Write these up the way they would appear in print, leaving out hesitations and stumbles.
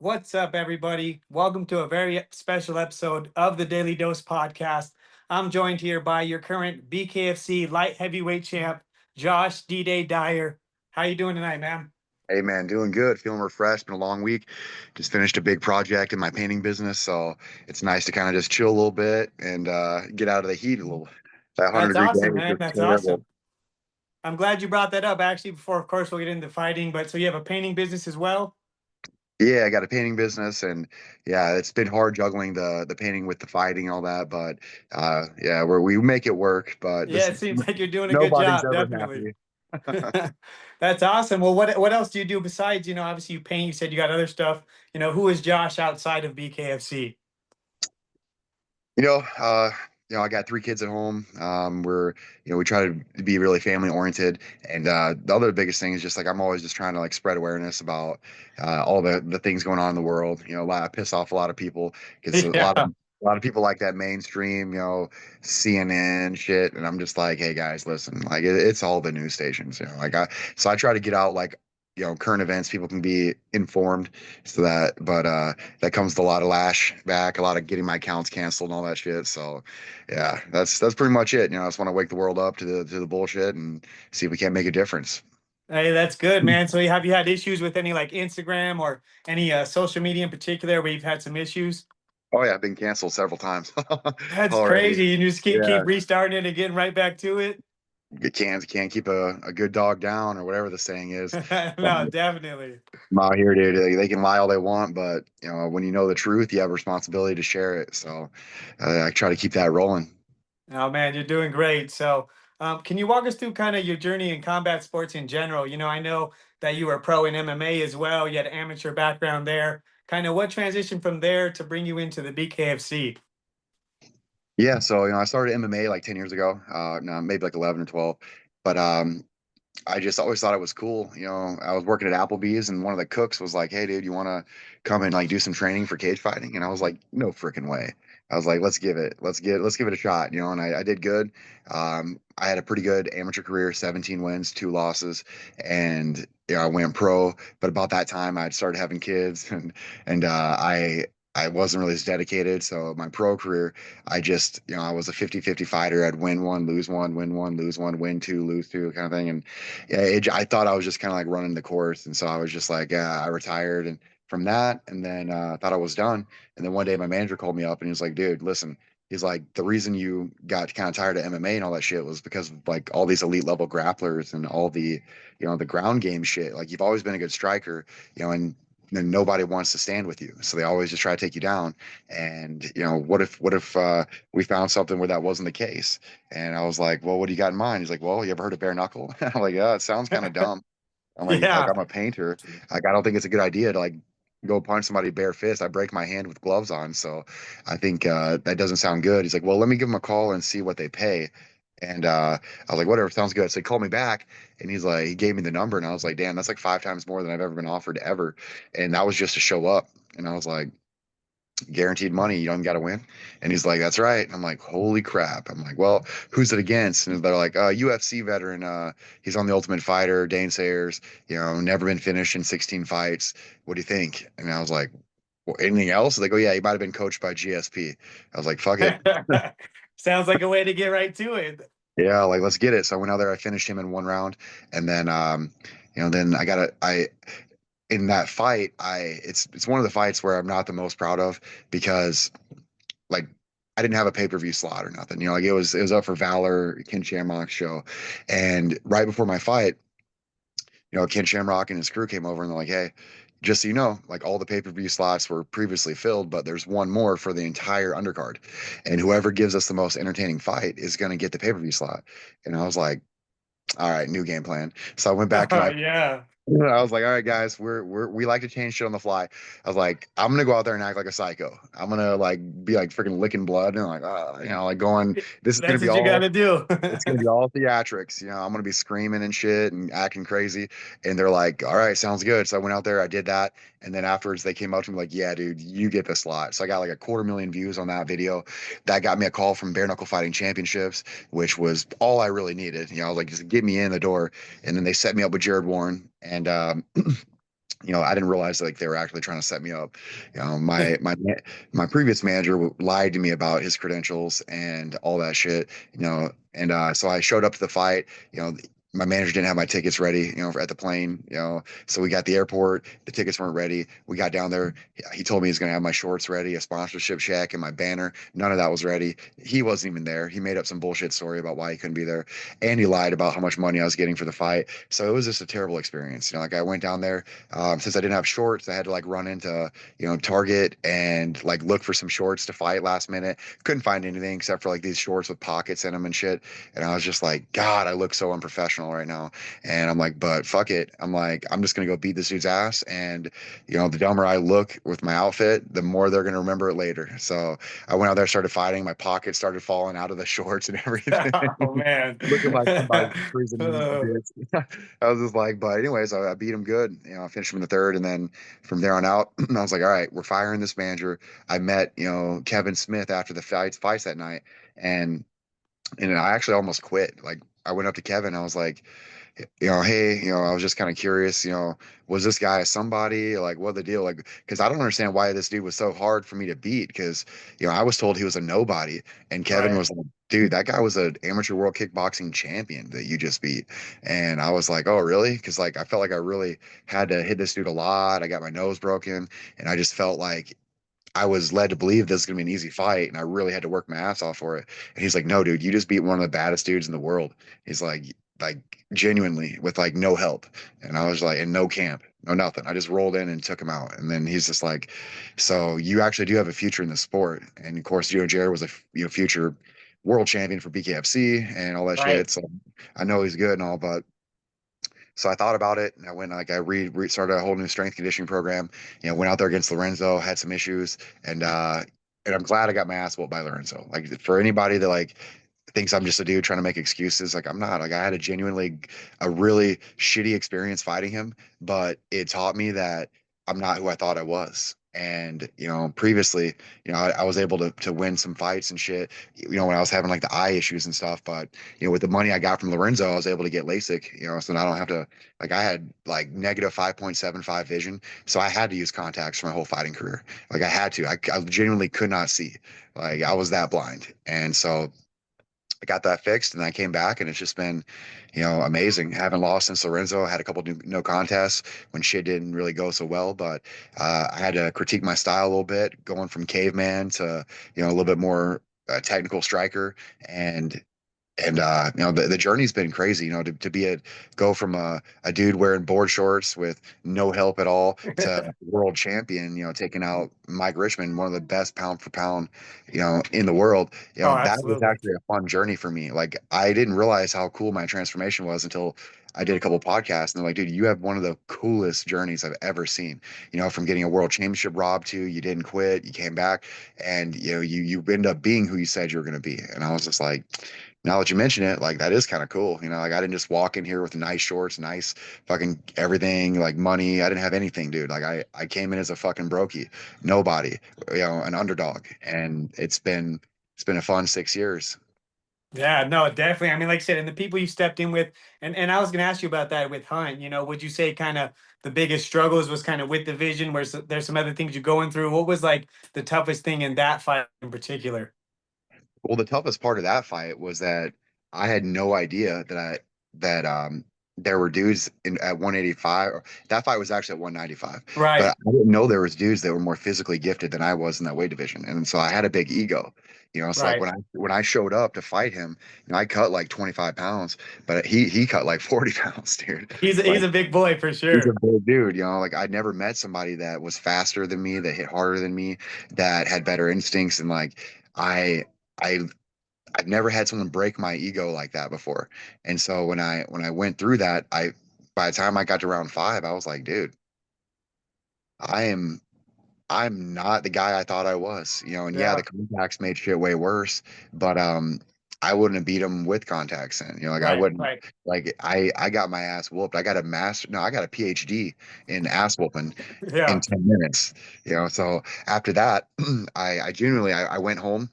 What's up, everybody? Welcome to a very special episode of the Daily Dose podcast. I'm joined here by your current BKFC light heavyweight champ, Josh D-Day Dyer. How you doing tonight, man? Hey man, doing good. Feeling refreshed. Been a long week. Just finished a big project in my painting business, so it's nice to kind of just chill a little bit and get out of the heat a little. That 100 That's degree day awesome, is man. just That's terrible. awesome. I'm glad you brought that up. Actually, before, of course, we'll get into fighting. But so you have a painting business as well? Yeah, I got a painting business, and yeah, it's been hard juggling the painting with the fighting and all that. But yeah, we make it work. But Yeah, this it seems like you're doing a good nobody's job. ever Definitely. happy. That's awesome. Well, what else do you do besides, obviously you paint, you said you got other stuff. Who is Josh outside of BKFC? You know, uh, I got three kids at home. We try to be really family oriented. And the other biggest thing is just like I'm always just trying to like spread awareness about all the things going on in the world. I piss off a lot of people because a lot of Yeah. a lot of people like that mainstream, CNN shit. And I'm just like, hey guys, listen, like it's all the news stations, so I try to get out like current events, people can be informed so that comes with a lot of lash back, a lot of getting my accounts canceled and all that shit. So yeah, that's pretty much it. I just want to wake the world up to the bullshit and see if we can't make a difference. Hey, that's good, man. So have you had issues with any like Instagram or any social media in particular where you've had some issues? Oh yeah, I've been canceled several times That's already. crazy. You just keep Yeah, restarting it and getting right back to it. you can't keep a good dog down or whatever the saying is. No, definitely. I'm out here, dude. They can lie all they want, but when you know the truth, you have a responsibility to share it. So I try to keep that rolling. Oh man, you're doing great. So, can you walk us through kind of your journey in combat sports in general? I know that you were pro in MMA as well. You had an amateur background there. Kind of what transition from there to bring you into the BKFC? Yeah, so I started MMA like 10 years ago, no, maybe like 11 or 12. But I just always thought it was cool. I was working at Applebee's and one of the cooks was like, "Hey, dude, you want to come and like do some training for cage fighting?" And I was like, "No freaking way." I was like, let's give it a shot." And I did good. I had a pretty good amateur career, 17 wins, two losses, and I went pro. But about that time, I'd started having kids, and I wasn't really as dedicated. So my pro career, I was a 50-50 fighter. I'd win one, lose one, win one, lose one, win two, lose two kind of thing. And yeah, I thought I was just kind of like running the course, and so I was just like, yeah, I retired and from that, and then thought I was done. And then one day my manager called me up and he was like, dude, listen. He's like, the reason you got kind of tired of MMA and all that shit was because of like all these elite level grapplers and all the ground game shit. Like you've always been a good striker, and nobody wants to stand with you. So they always just try to take you down. And what if we found something where that wasn't the case? And I was like, well, what do you got in mind? He's like, well, you ever heard of bare knuckle? I'm like, yeah, it sounds kind of dumb. I'm like Yeah. I'm a painter. Like I don't think it's a good idea to like go punch somebody bare fist. I break my hand with gloves on, so I think that doesn't sound good. He's like, well, let me give him a call and see what they pay. And I was like, whatever, sounds good. So he called me back and he's like, he gave me the number, and I was like, damn, that's like five times more than I've ever been offered ever. And that was just to show up. And I was like, guaranteed money. You don't got to win. And he's like, that's right. And I'm like, holy crap. I'm like, well, who's it against? And they're like, UFC veteran. He's on the Ultimate Fighter, Dane Sayers, never been finished in 16 fights. What do you think? And I was like, well, anything else? They go, yeah, he might have been coached by GSP. I was like, fuck it. Sounds like a way to get right to it. Yeah, like let's get it. So I went out there, I finished him in one round, and then then I in that fight, it's one of the fights where I'm not the most proud of because like I didn't have a pay-per-view slot or nothing. Like it was up for Valor, Ken Shamrock's show. And right before my fight, Ken Shamrock and his crew came over and they're like, hey, just so you know, like all the pay-per-view slots were previously filled, but there's one more for the entire undercard. And whoever gives us the most entertaining fight is going to get the pay-per-view slot. And I was like, all right, new game plan. So I went back to my Yeah. I was like, all right, guys, we like to change shit on the fly. I was like, I'm gonna go out there and act like a psycho. I'm gonna like be like freaking licking blood and like, like going. This is gonna That's be what you got all. to do. It's gonna be all theatrics. I'm gonna be screaming and shit and acting crazy. And they're like, all right, sounds good. So I went out there, I did that, and then afterwards they came up to me like, yeah, dude, you get the slot. So I got like a 250,000 views on that video. That got me a call from Bare Knuckle Fighting Championships, which was all I really needed. I was like, just get me in the door. And then they set me up with Jared Warren, and I didn't realize like they were actually trying to set me up. My previous manager lied to me about his credentials and all that shit. And so I showed up to the fight. You know, my manager didn't have my tickets ready. At the plane. So we got the airport. The tickets weren't ready. We got down there. He told me he's gonna have my shorts ready, a sponsorship check, and my banner. None of that was ready. He wasn't even there. He made up some bullshit story about why he couldn't be there, and he lied about how much money I was getting for the fight. So it was just a terrible experience. Like I went down there. Since I didn't have shorts, I had to like run into, Target and like look for some shorts to fight last minute. Couldn't find anything except for like these shorts with pockets in them and shit. And I was just like, God, I look so unprofessional right now. And I'm like, but fuck it. I'm like, I'm just gonna go beat this dude's ass. And the dumber I look with my outfit, the more they're gonna remember it later. So I went out there, started fighting. My pockets started falling out of the shorts and everything. Oh man. Looking like somebody freezing Uh, bits. I was just like, but anyways, I beat him good. I finished him in the third, and then from there on out, I was like, all right, we're firing this manager. I met, Kevin Smith after the fights that night, and I actually almost quit. Like I went up to Kevin, I was like, hey, I was just kind of curious, was this guy somebody? Like, what the deal? Like, because I don't understand why this dude was so hard for me to beat. Because, I was told he was a nobody, and Kevin right. was like, dude, that guy was an amateur world kickboxing champion that you just beat. And I was like, oh, really? Because like I felt like I really had to hit this dude a lot. I got my nose broken, and I just felt like I was led to believe this is gonna be an easy fight, and I really had to work my ass off for it. And he's like, "No, dude, you just beat one of the baddest dudes in the world." He's like genuinely with like no help, and I was like, and no camp, no nothing. I just rolled in and took him out. And then he's just like, "So you actually do have a future in the sport." And of course, Jared was a future world champion for BKFC and all that Right. shit. So I know he's good and all, but so I thought about it, and I went like I started a whole new strength conditioning program. Went out there against Lorenzo, had some issues, and I'm glad I got my ass whooped by Lorenzo. Like for anybody that like thinks I'm just a dude trying to make excuses, like I'm not. Like I had a really shitty experience fighting him, but it taught me that I'm not who I thought I was. And previously, I was able to win some fights and shit. When I was having like the eye issues and stuff, but with the money I got from Lorenzo, I was able to get LASIK, so now I don't have to, like, I had like negative 5.75 vision. So I had to use contacts for my whole fighting career. Like, I had to. I genuinely could not see. Like, I was that blind. And so I got that fixed and I came back and it's just been, amazing. Haven't lost since Lorenzo. Had a couple no contests when shit didn't really go so well, but I had to critique my style a little bit, going from caveman to, a little bit more technical striker. And the journey's been crazy, to be go from a dude wearing board shorts with no help at all to world champion, taking out Mike Richmond, one of the best pound for pound, in the world. Oh, That was absolutely. actually a fun journey for me. Like I didn't realize how cool my transformation was until I did a couple podcasts, and they're like, dude, you have one of the coolest journeys I've ever seen. From getting a world championship robbed to you didn't quit, you came back, and you end up being who you said you were going to be. And I was just like, now that you mention it, like that is kind of cool. Like I didn't just walk in here with nice shorts, nice fucking everything, like money. I didn't have anything, dude. Like I came in as a fucking brokey, nobody, an underdog, and it's been a fun 6 years. Yeah, no, definitely. I mean, like I said, and the people you stepped in with, and I was going to ask you about that with Hunt. Would you say kind of the biggest struggles was kind of with the vision, where there's some other things you're going through? What was like the toughest thing in that fight in particular? Well, the toughest part of that fight was that I had no idea that there were dudes at 185. That fight was actually at 195, but Right, I didn't know there was dudes that were more physically gifted than I was in that weight division, and so I had a big ego. So like right. when I showed up to fight him, I cut like 25 pounds, but he cut like 40 pounds, dude. He's Like a big boy for he's a sure. big dude, like I'd never met somebody that was faster than me, that hit harder than me, that had better instincts, and like I. I I've never had someone break my ego like that before. And so when I went through that, by the time I got to round five, I was like, dude, I am I'm not the guy I thought I was. And yeah, the Yeah, contacts made shit way worse, but I wouldn't have beat him with contacts in. Like I right, wouldn't, right. like I got my ass whooped. I got a master no, I got a PhD in ass whooping in Yeah, 10 minutes. So after that, I genuinely I went home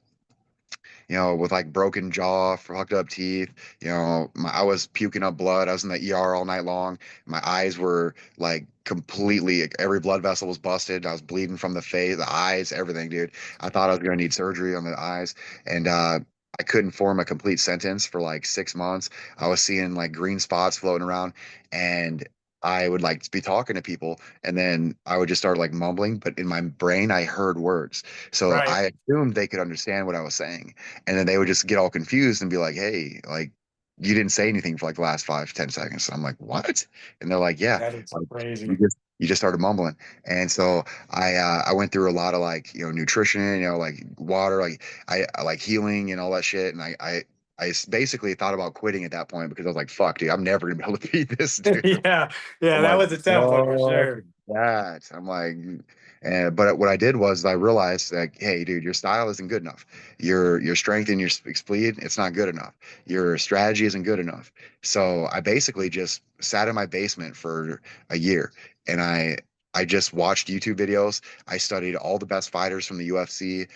with like broken jaw, fucked up teeth. I was puking up blood. I was in the ER all night long. My eyes were like completely, like, every blood vessel was busted. I was bleeding from the face, the eyes, everything, dude. I thought I was gonna need surgery on the eyes, and I couldn't form a complete sentence for like 6 months. I was seeing like green spots floating around, and I would like be talking to people, and then I would just start like mumbling, but in my brain I heard words. So Right. I assumed they could understand what I was saying. And then they would just get all confused and be like, "Hey, like you didn't say anything for like the last 5, 10 seconds." And I'm like, "What?" And they're like, "Yeah, That is like you crazy. just started mumbling." And so I went through a lot of like, nutrition, like water, like I like healing and all that shit. And basically thought about quitting at that point because I was like, "Fuck, dude, I'm never gonna be able to beat this dude." Yeah. Yeah. I'm That like, was a tough one for what sure. is that? I'm like, but what I did was I realized like, hey, dude, your style isn't good enough. Your strength and your speed, it's not good enough. Your strategy isn't good enough. So I basically just sat in my basement for a year, and I just watched YouTube videos. I studied all the best fighters from the UFC,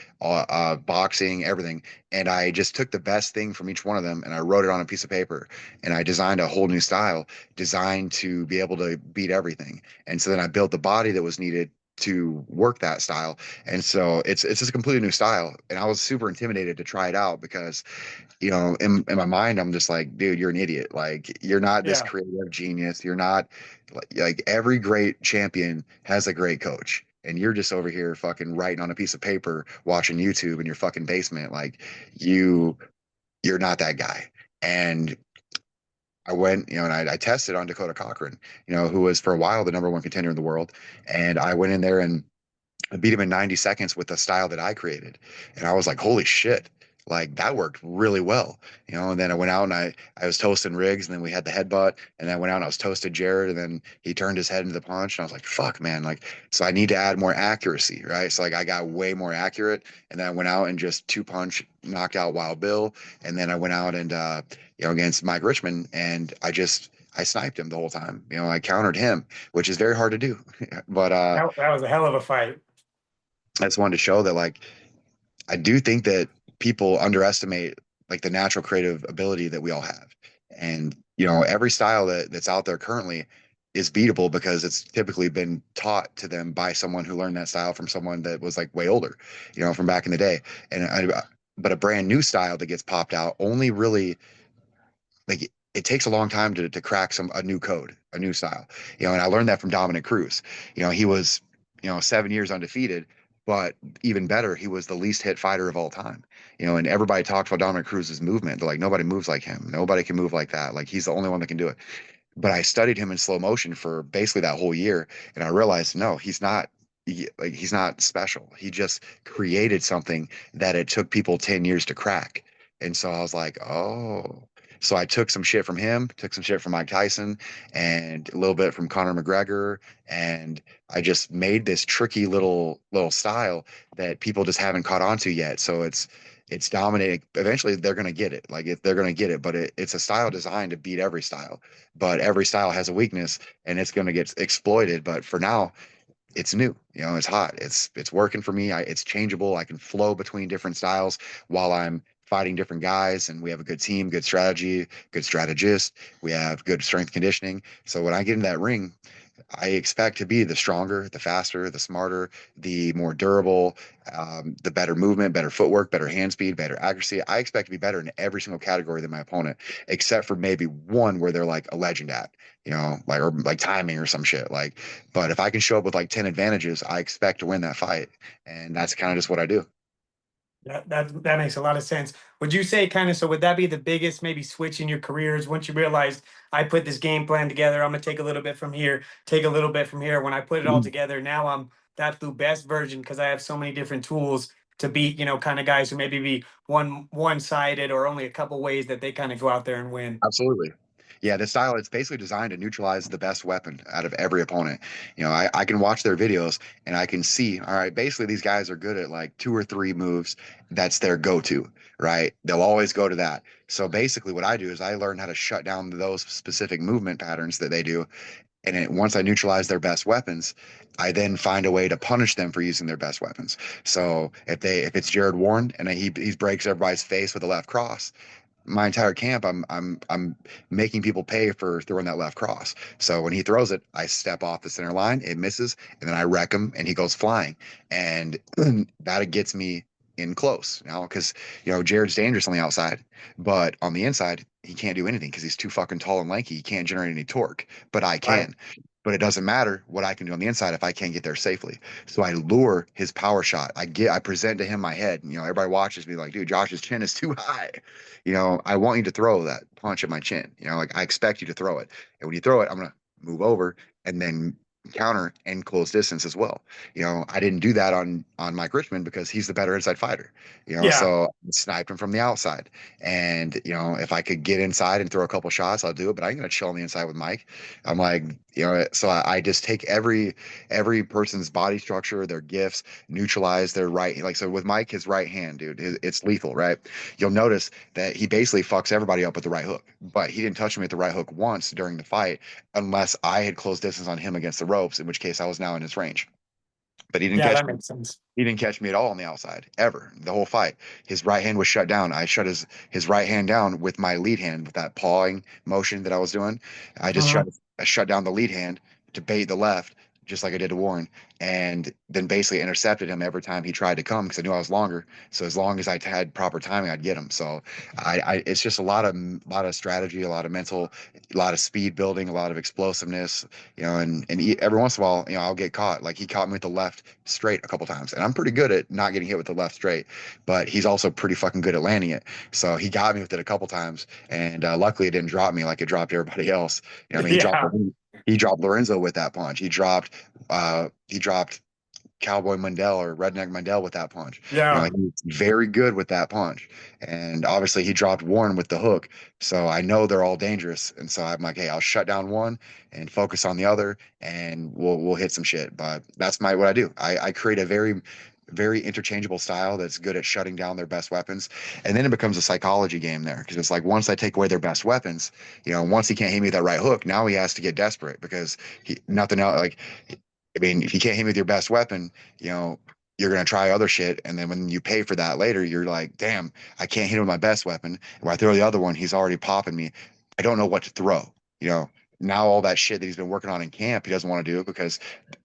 boxing, everything, and I just took the best thing from each one of them and I wrote it on a piece of paper, and I designed a whole new style designed to be able to beat everything. And so then I built the body that was needed to work that style. And so it's just a completely new style. And I was super intimidated to try it out because, in my mind, I'm just like, dude, you're an idiot. Like, you're not this Yeah. creative genius. You're not like every great champion has a great coach. And you're just over here fucking writing on a piece of paper, watching YouTube in your fucking basement. Like you, you're not that guy. And I went, and I tested on Dakota Cochran, who was for a while the number one contender in the world. And I went in there and I beat him in 90 seconds with the style that I created. And I was like, holy shit, like that worked really well. And then I went out and I was toasting Riggs, and then we had the headbutt, and then I went out and I was toasted Jared, and then he turned his head into the punch. And I was like, fuck, man. Like, so I need to add more accuracy, right? So like I got way more accurate. And then I went out and just two punch knocked out Wild Bill. And then I went out and, against Mike Richmond, and I sniped him the whole time. I countered him, which is very hard to do. But That was a hell of a fight. I just wanted to show that like I do think that people underestimate like the natural creative ability that we all have. And every style that's out there currently is beatable because it's typically been taught to them by someone who learned that style from someone that was like way older, from back in the day. But a brand new style that gets popped out only really like it takes a long time to crack a new code, a new style. And I learned that from Dominic Cruz. He was, 7 years undefeated, but even better, he was the least hit fighter of all time. And everybody talks about Dominic Cruz's movement. They're like, nobody moves like him. Nobody can move like that. Like he's the only one that can do it. But I studied him in slow motion for basically that whole year, and I realized no, he's not. He's not special. He just created something that it took people 10 years to crack. And so I was like, oh. So I took some shit from him, took some shit from Mike Tyson, and a little bit from Conor McGregor, and I just made this tricky little style that people just haven't caught on to yet. So it's dominating. Eventually, they're gonna get it. Like they're gonna get it, but it's a style designed to beat every style. But every style has a weakness, and it's gonna get exploited. But for now, it's new. It's hot. It's working for me. It's changeable. I can flow between different styles while I'm fighting different guys, and we have a good team, good strategy, good strategist. We have good strength conditioning. So when I get in that ring, I expect to be the stronger, the faster, the smarter, the more durable, the better movement, better footwork, better hand speed, better accuracy. I expect to be better in every single category than my opponent, except for maybe one where they're like a legend at, like or like timing or some shit. Like, but if I can show up with like 10 advantages, I expect to win that fight. And that's kind of just what I do. That makes a lot of sense. Would you say kind of so would that be the biggest maybe switch in your careers once you realized I put this game plan together, I'm gonna take a little bit from here, take a little bit from here. When I put it all together, now I'm the absolute best version because I have so many different tools to beat, kind of guys who maybe be one-sided or only a couple ways that they kind of go out there and win. Absolutely. Yeah, the style, it's basically designed to neutralize the best weapon out of every opponent. I can watch their videos and I can see, all right, basically these guys are good at like two or three moves. That's their go-to, right? They'll always go to that. So basically what I do is I learn how to shut down those specific movement patterns that they do, And once I neutralize their best weapons, I then find a way to punish them for using their best weapons. So if it's Jared Warren and he breaks everybody's face with a left cross, my entire camp, I'm making people pay for throwing that left cross. So when he throws it, I step off the center line, it misses, and then I wreck him, and he goes flying, and that gets me in close now because Jared's dangerous on the outside, but on the inside he can't do anything because he's too fucking tall and lanky. He can't generate any torque, but I Right. can. But it doesn't matter what I can do on the inside if I can't get there safely. So I lure his power shot. I present to him my head. Everybody watches me like, dude, Josh's chin is too high. I want you to throw that punch at my chin. Like I expect you to throw it. And when you throw it, I'm gonna move over and then counter and close distance as well. I didn't do that on Mike Richmond because he's the better inside fighter. Yeah. So I sniped him from the outside. And if I could get inside and throw a couple shots, I'll do it. But I'm gonna chill on the inside with Mike. I'm like, so I just take every person's body structure, their gifts, neutralize their right. Like so with Mike, his right hand, dude, it's lethal, right? You'll notice that he basically fucks everybody up with the right hook, but he didn't touch me with the right hook once during the fight, unless I had closed distance on him against the ropes, in which case I was now in his range. But he didn't Yeah, catch that me. makes sense. He didn't catch me at all on the outside ever. The whole fight, his right hand was shut down. I shut his right hand down with my lead hand with that pawing motion that I was doing. I just Mhm. shut down the lead hand to bait the left, just like I did to Warren, and then basically intercepted him every time he tried to come because I knew I was longer. So as long as I had proper timing, I'd get him. So it's just a lot of strategy, a lot of mental, a lot of speed building, a lot of explosiveness, and every once in a while, I'll get caught. Like he caught me with the left straight a couple times, and I'm pretty good at not getting hit with the left straight, but he's also pretty fucking good at landing it. So he got me with it a couple times, and luckily it didn't drop me like it dropped everybody else. I mean, Yeah. he dropped Lorenzo with that punch. He dropped Cowboy Mundell or Redneck Mundell with that punch. Yeah. He's very good with that punch. And obviously he dropped Warren with the hook. So I know they're all dangerous. And so I'm like, hey, I'll shut down one and focus on the other and we'll hit some shit. But that's what I do. I create a very very interchangeable style that's good at shutting down their best weapons. And then it becomes a psychology game there because it's like once I take away their best weapons, once he can't hit me with that right hook, now he has to get desperate because nothing else like I mean, if you can't hit with your best weapon, you know, you're gonna try other shit, and then when you pay for that later, you're like, damn, I can't hit him with my best weapon. And when I throw the other one, he's already popping me. I don't know what to throw. You know, now all that shit that he's been working on in camp, he doesn't want to do it because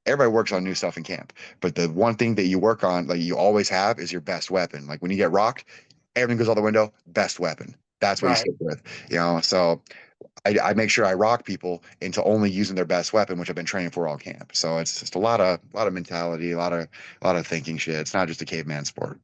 everybody works on new stuff in camp. But the one thing that you work on, like you always have, is your best weapon. Like when you get rocked, everything goes out the window. Best weapon. That's what you Right. stick with. So I make sure I rock people into only using their best weapon, which I've been training for all camp. So it's just a lot of mentality, a lot of thinking shit. It's not just a caveman sport.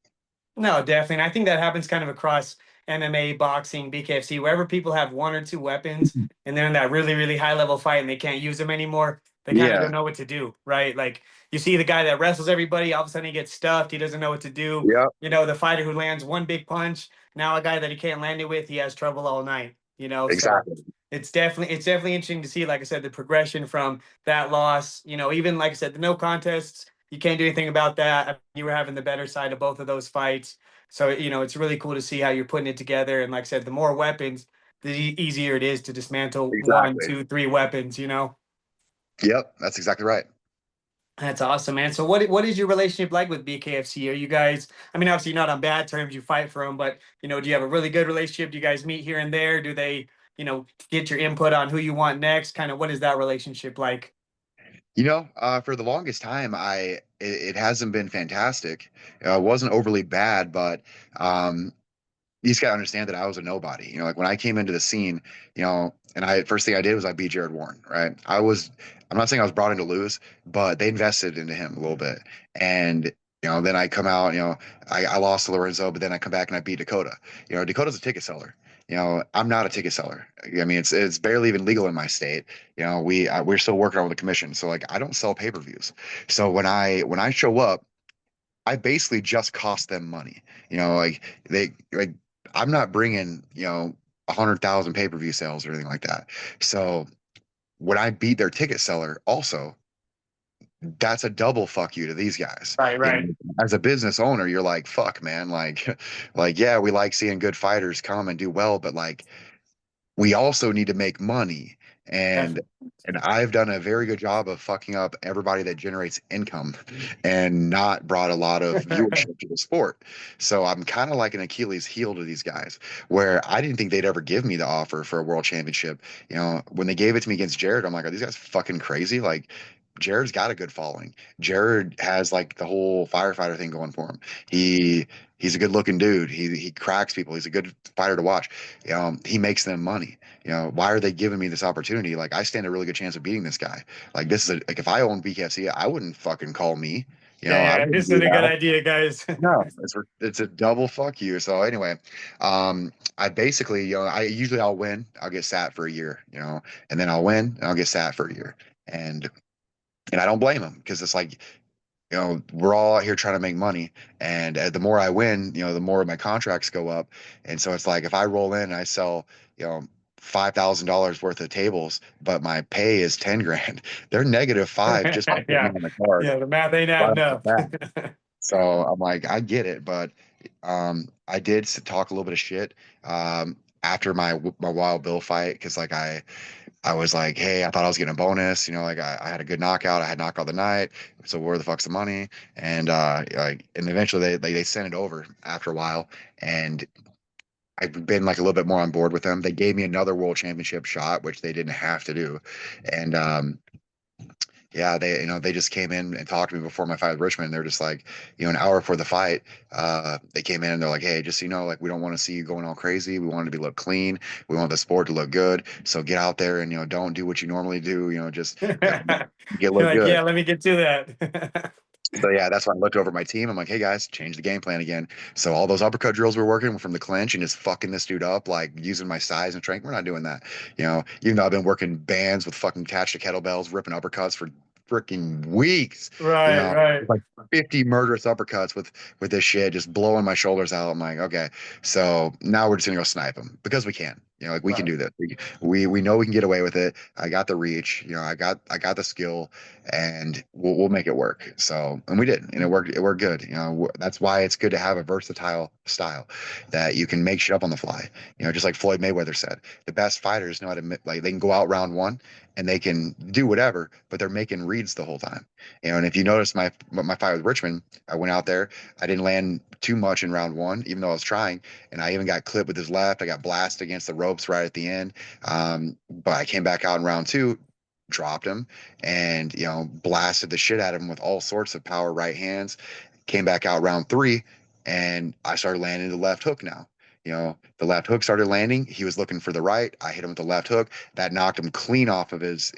No, definitely. And I think that happens kind of across MMA, boxing, BKFC, wherever people have one or two weapons and they're in that really, really high level fight and they can't use them anymore. They kind of Yeah. don't know what to do, right? Like you see the guy that wrestles everybody, all of a sudden he gets stuffed. He doesn't know what to do. Yep. The fighter who lands one big punch, now a guy that he can't land it with, he has trouble all night. So Exactly. it's definitely interesting to see, like I said, the progression from that loss, even like I said, the no contests, you can't do anything about that. I mean, you were having the better side of both of those fights. So, it's really cool to see how you're putting it together. And like I said, the more weapons, the easier it is to dismantle one, Exactly. two, three weapons. Yep. That's exactly right. That's awesome, man. So what is your relationship like with BKFC? Are you guys, I mean, obviously you're not on bad terms, you fight for them, but do you have a really good relationship? Do you guys meet here and there? Do they, get your input on who you want next? Kind of what is that relationship like? For the longest time, it hasn't been fantastic. It wasn't overly bad, but um, you just gotta understand that I was a nobody. Like when I came into the scene, and I first thing I did was I beat Jared Warren, right? I'm not saying I was brought in to lose, but they invested into him a little bit. And then I come out, I lost to Lorenzo, but then I come back and I beat Dakota. Dakota's a ticket seller. I'm not a ticket seller. I mean, it's barely even legal in my state. We're still working on with the commission, so like I don't sell pay-per-views. So when I show up, I basically just cost them money. Like like I'm not bringing 100,000 pay-per-view sales or anything like that. So when I beat their ticket seller, also that's a double fuck you to these guys. Right, right. As a business owner, you're like, fuck, man, like, like yeah, we like seeing good fighters come and do well, but like we also need to make money. and Definitely. I've done a very good job of fucking up everybody that generates income and not brought a lot of viewership to the sport. So I'm kind of like an Achilles heel to these guys, where I didn't think they'd ever give me the offer for a world championship. You know, when they gave it to me against Jared, I'm like, are these guys fucking crazy? Like, Jared's got a good following. Jared has like the whole firefighter thing going for him. He he's a good looking dude. He cracks people. He's a good fighter to watch. He makes them money. You know, why are they giving me this opportunity? Like, I stand a really good chance of beating this guy. Like, this is like, if I owned BKFC, I wouldn't fucking call me. You know, Yeah, I yeah, wouldn't this do is a good that. idea, guys. No, it's a double fuck you. So anyway, I basically, I usually I'll win, I'll get sat for a year, and then I'll win and I'll get sat for a year, and I don't blame him because it's like, we're all out here trying to make money, and the more I win, the more my contracts go up, and so it's like if I roll in and I sell, $5,000 worth of tables, but my pay is 10 grand, they're -5 just by putting me Yeah, on the card yeah, the math ain't right adding off the up. bat. So I'm like, I get it, but I did talk a little bit of shit after my Wild Bill fight because like I was like, hey, I thought I was getting a bonus. Like I had a good knockout. I had knockout the night. So where the fuck's the money? And and eventually they sent it over after a while, and I've been like a little bit more on board with them. They gave me another world championship shot, which they didn't have to do, and yeah, they just came in and talked to me before my fight with Richmond. They're just like, an hour before the fight, they came in and they're like, hey, just so you know, like we don't want to see you going all crazy. We want it to be look clean. We want the sport to look good. So get out there and don't do what you normally do. Just get You're look like, good. yeah, let me get to that. So yeah, that's when I looked over at my team. I'm like, hey guys, change the game plan again. So all those uppercut drills we're working from the clinch and just fucking this dude up, like using my size and strength, we're not doing that. Even though I've been working bands with fucking attached to kettlebells, ripping uppercuts for freaking weeks. Right, right. Like 50 murderous uppercuts with this shit, just blowing my shoulders out. I'm like, okay, so now we're just gonna go snipe them because we can. Like we can Right. do this. We know we can get away with it. I got the reach. I got the skill, and we'll make it work. So, and we did, and it worked good. That's why it's good to have a versatile style that you can make shit up on the fly. Just like Floyd Mayweather said, the best fighters know how to like they can go out round one and they can do whatever, but they're making reads the whole time. And if you notice my fight with Richmond, I went out there, I didn't land too much in round one, even though I was trying, and I even got clipped with his left. I got blasted against the ropes right at the end, but I came back out in round two, dropped him, and blasted the shit out of him with all sorts of power right hands. Came back out round three, and I started landing the left hook now. The left hook started landing. He was looking for the right. I hit him with the left hook. That knocked him clean off of his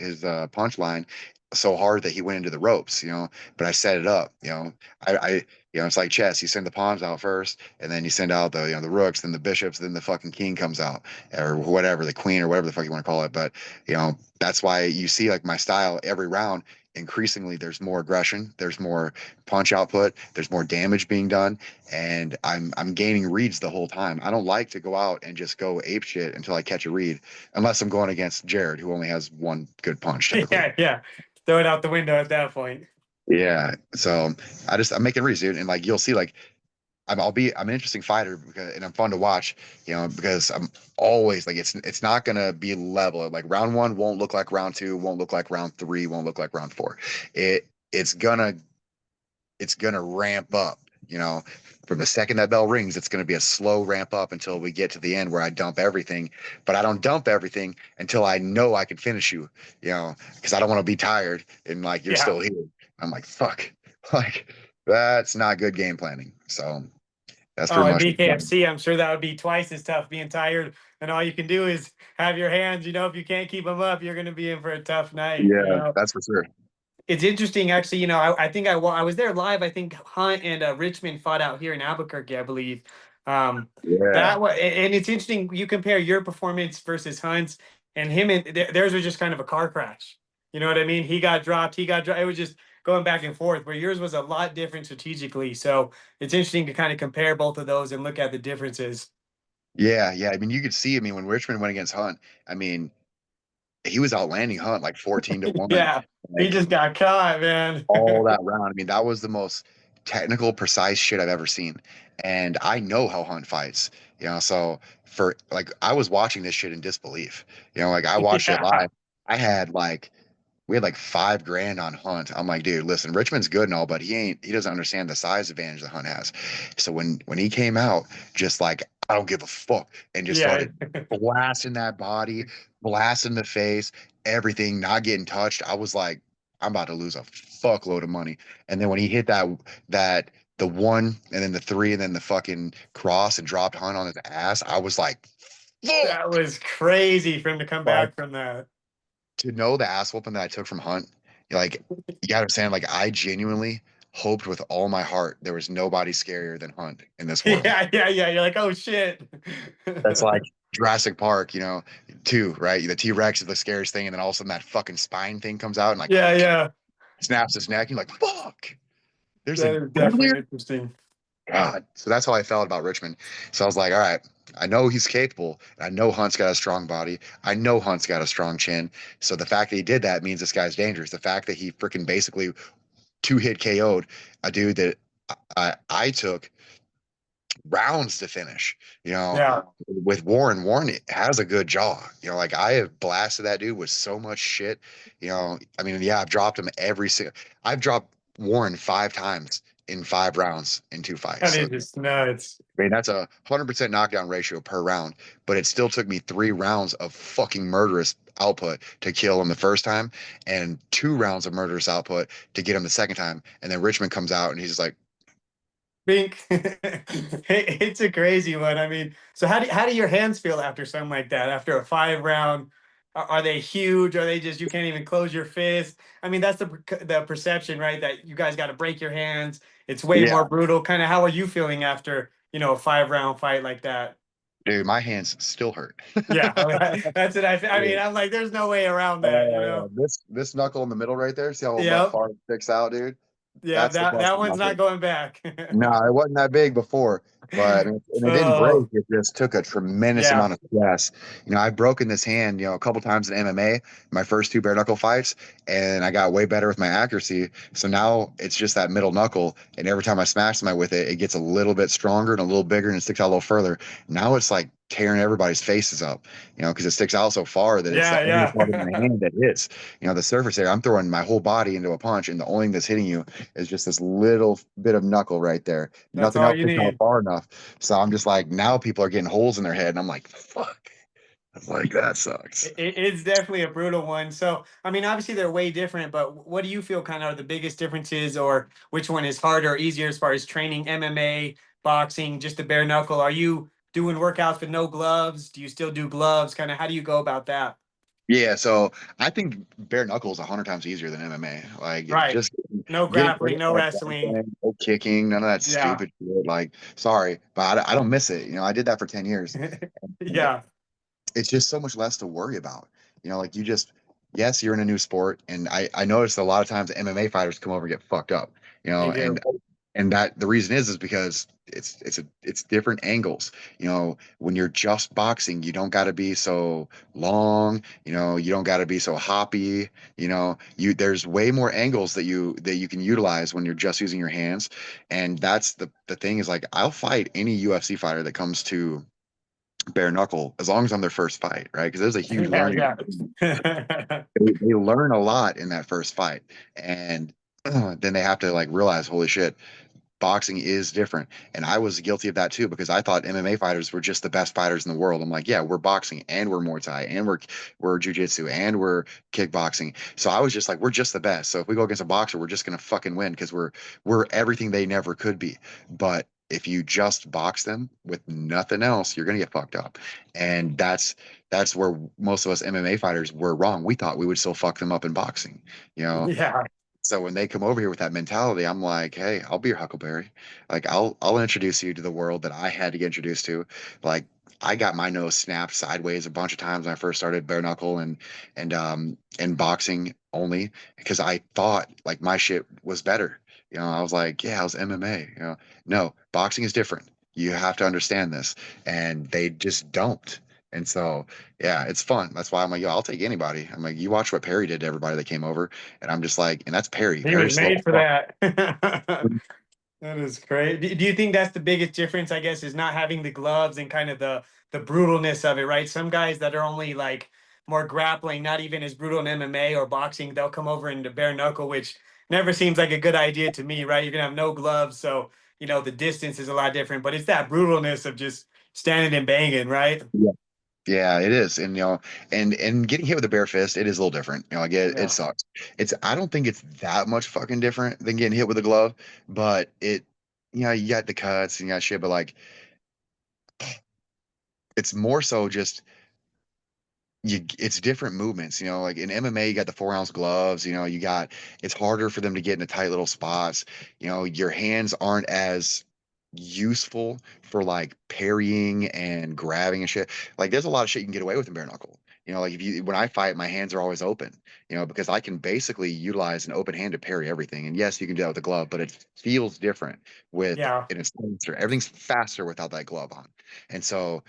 punch line so hard that he went into the ropes. But I set it up. I it's like chess. You send the pawns out first, and then you send out the rooks, then the bishops, then the fucking king comes out, or whatever, the queen, or whatever the fuck you want to call it. But that's why you see like my style every round. Increasingly, there's more aggression, there's more punch output, there's more damage being done, and I'm gaining reads the whole time. I don't like to go out and just go ape shit until I catch a read, unless I'm going against Jared, who only has one good punch typically. Yeah, yeah. Throw it out the window at that point. Yeah, so I'm making reads, dude, and like you'll see, like I'm an interesting fighter because, and I'm fun to watch, because I'm always like it's not gonna be level. Like round one won't look like round two, won't look like round three, won't look like round four. It's gonna ramp up, from the second that bell rings, it's gonna be a slow ramp up until we get to the end where I dump everything. But I don't dump everything until I know I can finish you, because I don't want to be tired and like you're Yeah. still here. I'm like, fuck, like that's not good game planning. So that's Oh, pretty at much. BKFC, I'm sure that would be twice as tough being tired. And all you can do is have your hands. If you can't keep them up, you're going to be in for a tough night. Yeah, that's for sure. It's interesting, actually. I think I was there live. I think Hunt and Richmond fought out here in Albuquerque, I believe. Um, Yeah. that was, and it's interesting. You compare your performance versus Hunt's, and him, and theirs was just kind of a car crash. You know what I mean? He got dropped. He got dropped. It was just going back and forth. Where yours was a lot different strategically. So it's interesting to kind of compare both of those and look at the differences. Yeah, yeah. I mean, you could see, when Richmond went against Hunt, I mean, he was outlanding Hunt like 14-1, Yeah, he like just got caught, man. all that round. I mean, that was the most technical, precise shit I've ever seen. And I know how Hunt fights, so for like I was watching this shit in disbelief. Like I watched it Yeah. live. I had like we had like 5 grand on Hunt. I'm like, dude, listen, Richmond's good and all, but he doesn't understand the size advantage that Hunt has. So when he came out, just like I don't give a fuck, and just Yeah. started blasting that body, blasting the face, everything, not getting touched. I was like, I'm about to lose a fuckload of money. And then when he hit that the one and then the three and then the fucking cross and dropped Hunt on his ass, I was like, That fuck. was crazy for him to come Like back from that. to know the ass whooping that I took from Hunt, like you gotta understand, like I genuinely hoped with all my heart there was nobody scarier than Hunt in this world. Yeah, yeah, yeah. You're like, oh shit. That's like Jurassic Park, too, right? The T-Rex is the scariest thing, and then all of a sudden that fucking spine thing comes out and like Yeah, yeah. snaps his neck. You're like, fuck, there's a That is deadlier definitely interesting. God. So that's how I felt about Richmond. So I was like, all right, I know he's capable. I know Hunt's got a strong body. I know Hunt's got a strong chin. So the fact that he did that means this guy's dangerous. The fact that he freaking basically two-hit KO'd a dude that I took rounds to finish, Yeah. with Warren. Warren has a good jaw. Like I have blasted that dude with so much shit. I mean, yeah, I've dropped him I've dropped Warren 5 times in 5 rounds in 2 fights. That So is just nuts. I mean, that's a 100% knockdown ratio per round, but it still took me 3 rounds of fucking murderous output to kill him the first time, and 2 rounds of murderous output to get him the second time. And then Richmond comes out and he's like, Bink. It's a crazy one. I mean, so how do your hands feel after something like that? After a 5 round, are they huge? Are they just you can't even close your fist? I mean, that's the perception, right? That you guys got to break your hands. It's way yeah, more brutal. Kind of how are you feeling after, a 5 round fight like that? dude, my hands still hurt. Yeah, that's it. I mean, I'm like, there's no way around that, you Yeah. know? This knuckle in the middle right there. See how Yep. far it sticks out, dude? Yeah, That's the that busted one's not knuckle. going back. No, it wasn't that big before, but and it didn't break. Oh, It just took a tremendous yeah. amount of stress. I've broken this hand, a couple times in MMA, my first 2 bare knuckle fights, and I got way better with my accuracy. So now it's just that middle knuckle, and every time I smash somebody with it, it gets a little bit stronger and a little bigger, and it sticks out a little further. Now it's like tearing everybody's faces up, because it sticks out so far that it's Yeah, the only part of my yeah. hand that hits. The surface area. I'm throwing my whole body into a punch, and the only thing that's hitting you is just this little bit of knuckle right there. That's Nothing all else you sticks out need. far enough. So I'm just like, now people are getting holes in their head, and I'm like, fuck. I'm like, that sucks. It's definitely a brutal one. So, I mean, obviously they're way different, but what do you feel kind of are the biggest differences, or which one is harder or easier as far as training MMA, boxing, just the bare knuckle? Are you doing workouts with no gloves? Do you still do gloves? Kind of how do you go about that? Yeah, so I think bare knuckles 100 times easier than MMA. Like Right. just No getting grappling, no like wrestling. grappling, no kicking, none of that Yeah. stupid shit. Like, sorry, but I don't miss it. I did that for 10 years. And Yeah, it's just so much less to worry about. Like you just, yes, you're in a new sport, and I noticed a lot of times MMA fighters come over and get fucked up. they And do. that the reason is because it's different angles. When you're just boxing, you don't got to be so long. You don't got to be so hoppy. You there's way more angles that you can utilize when you're just using your hands, and that's the thing is like I'll fight any UFC fighter that comes to bare knuckle as long as I'm their first fight, right? Because there's a huge learning. Yeah, yeah. They learn a lot in that first fight, and then they have to like realize, holy shit, boxing is different. And I was guilty of that too because I thought MMA fighters were just the best fighters in the world. I'm like, yeah, we're boxing and we're Muay Thai and we're jujitsu and we're kickboxing. So I was just like, we're just the best. So if we go against a boxer, we're just gonna fucking win because we're everything they never could be. But if you just box them with nothing else, you're gonna get fucked up. And that's where most of us MMA fighters were wrong. We thought we would still fuck them up in boxing, you know. Yeah. So when they come over here with that mentality, I'm like, hey, I'll be your Huckleberry. Like I'll introduce you to the world that I had to get introduced to. Like I got my nose snapped sideways a bunch of times when I first started bare knuckle and boxing only because I thought like my shit was better. I was like, yeah, I was MMA. No, boxing is different. You have to understand this, and they just don't. And so, yeah, it's fun. That's why I'm like, yo, I'll take anybody. I'm like, you watch what Perry did to everybody that came over. And I'm just like, and that's Perry. He was Perry's slow made as for fuck. that. That is great. Do you think that's the biggest difference, I guess, is not having the gloves and kind of the brutalness of it, right? Some guys that are only like more grappling, not even as brutal in MMA or boxing. They'll come over into bare knuckle, which never seems like a good idea to me, right? You're gonna have no gloves, so the distance is a lot different. But it's that brutalness of just standing and banging, right? Yeah. Yeah, it is. And and getting hit with a bare fist, it is a little different. Like it Yeah. sucks. I don't think it's that much fucking different than getting hit with a glove, but you got the cuts and you got shit, but like it's more so just it's different movements, like in MMA, you got the 4 ounce gloves, it's harder for them to get into tight little spots. Your hands aren't as useful for like parrying and grabbing and shit. Like there's a lot of shit you can get away with in bare knuckle. Like when I fight, my hands are always open, because I can basically utilize an open hand to parry everything. And yes, you can do that with a glove, but it feels different with Yeah. and it's faster. Everything's faster without that glove on. And so,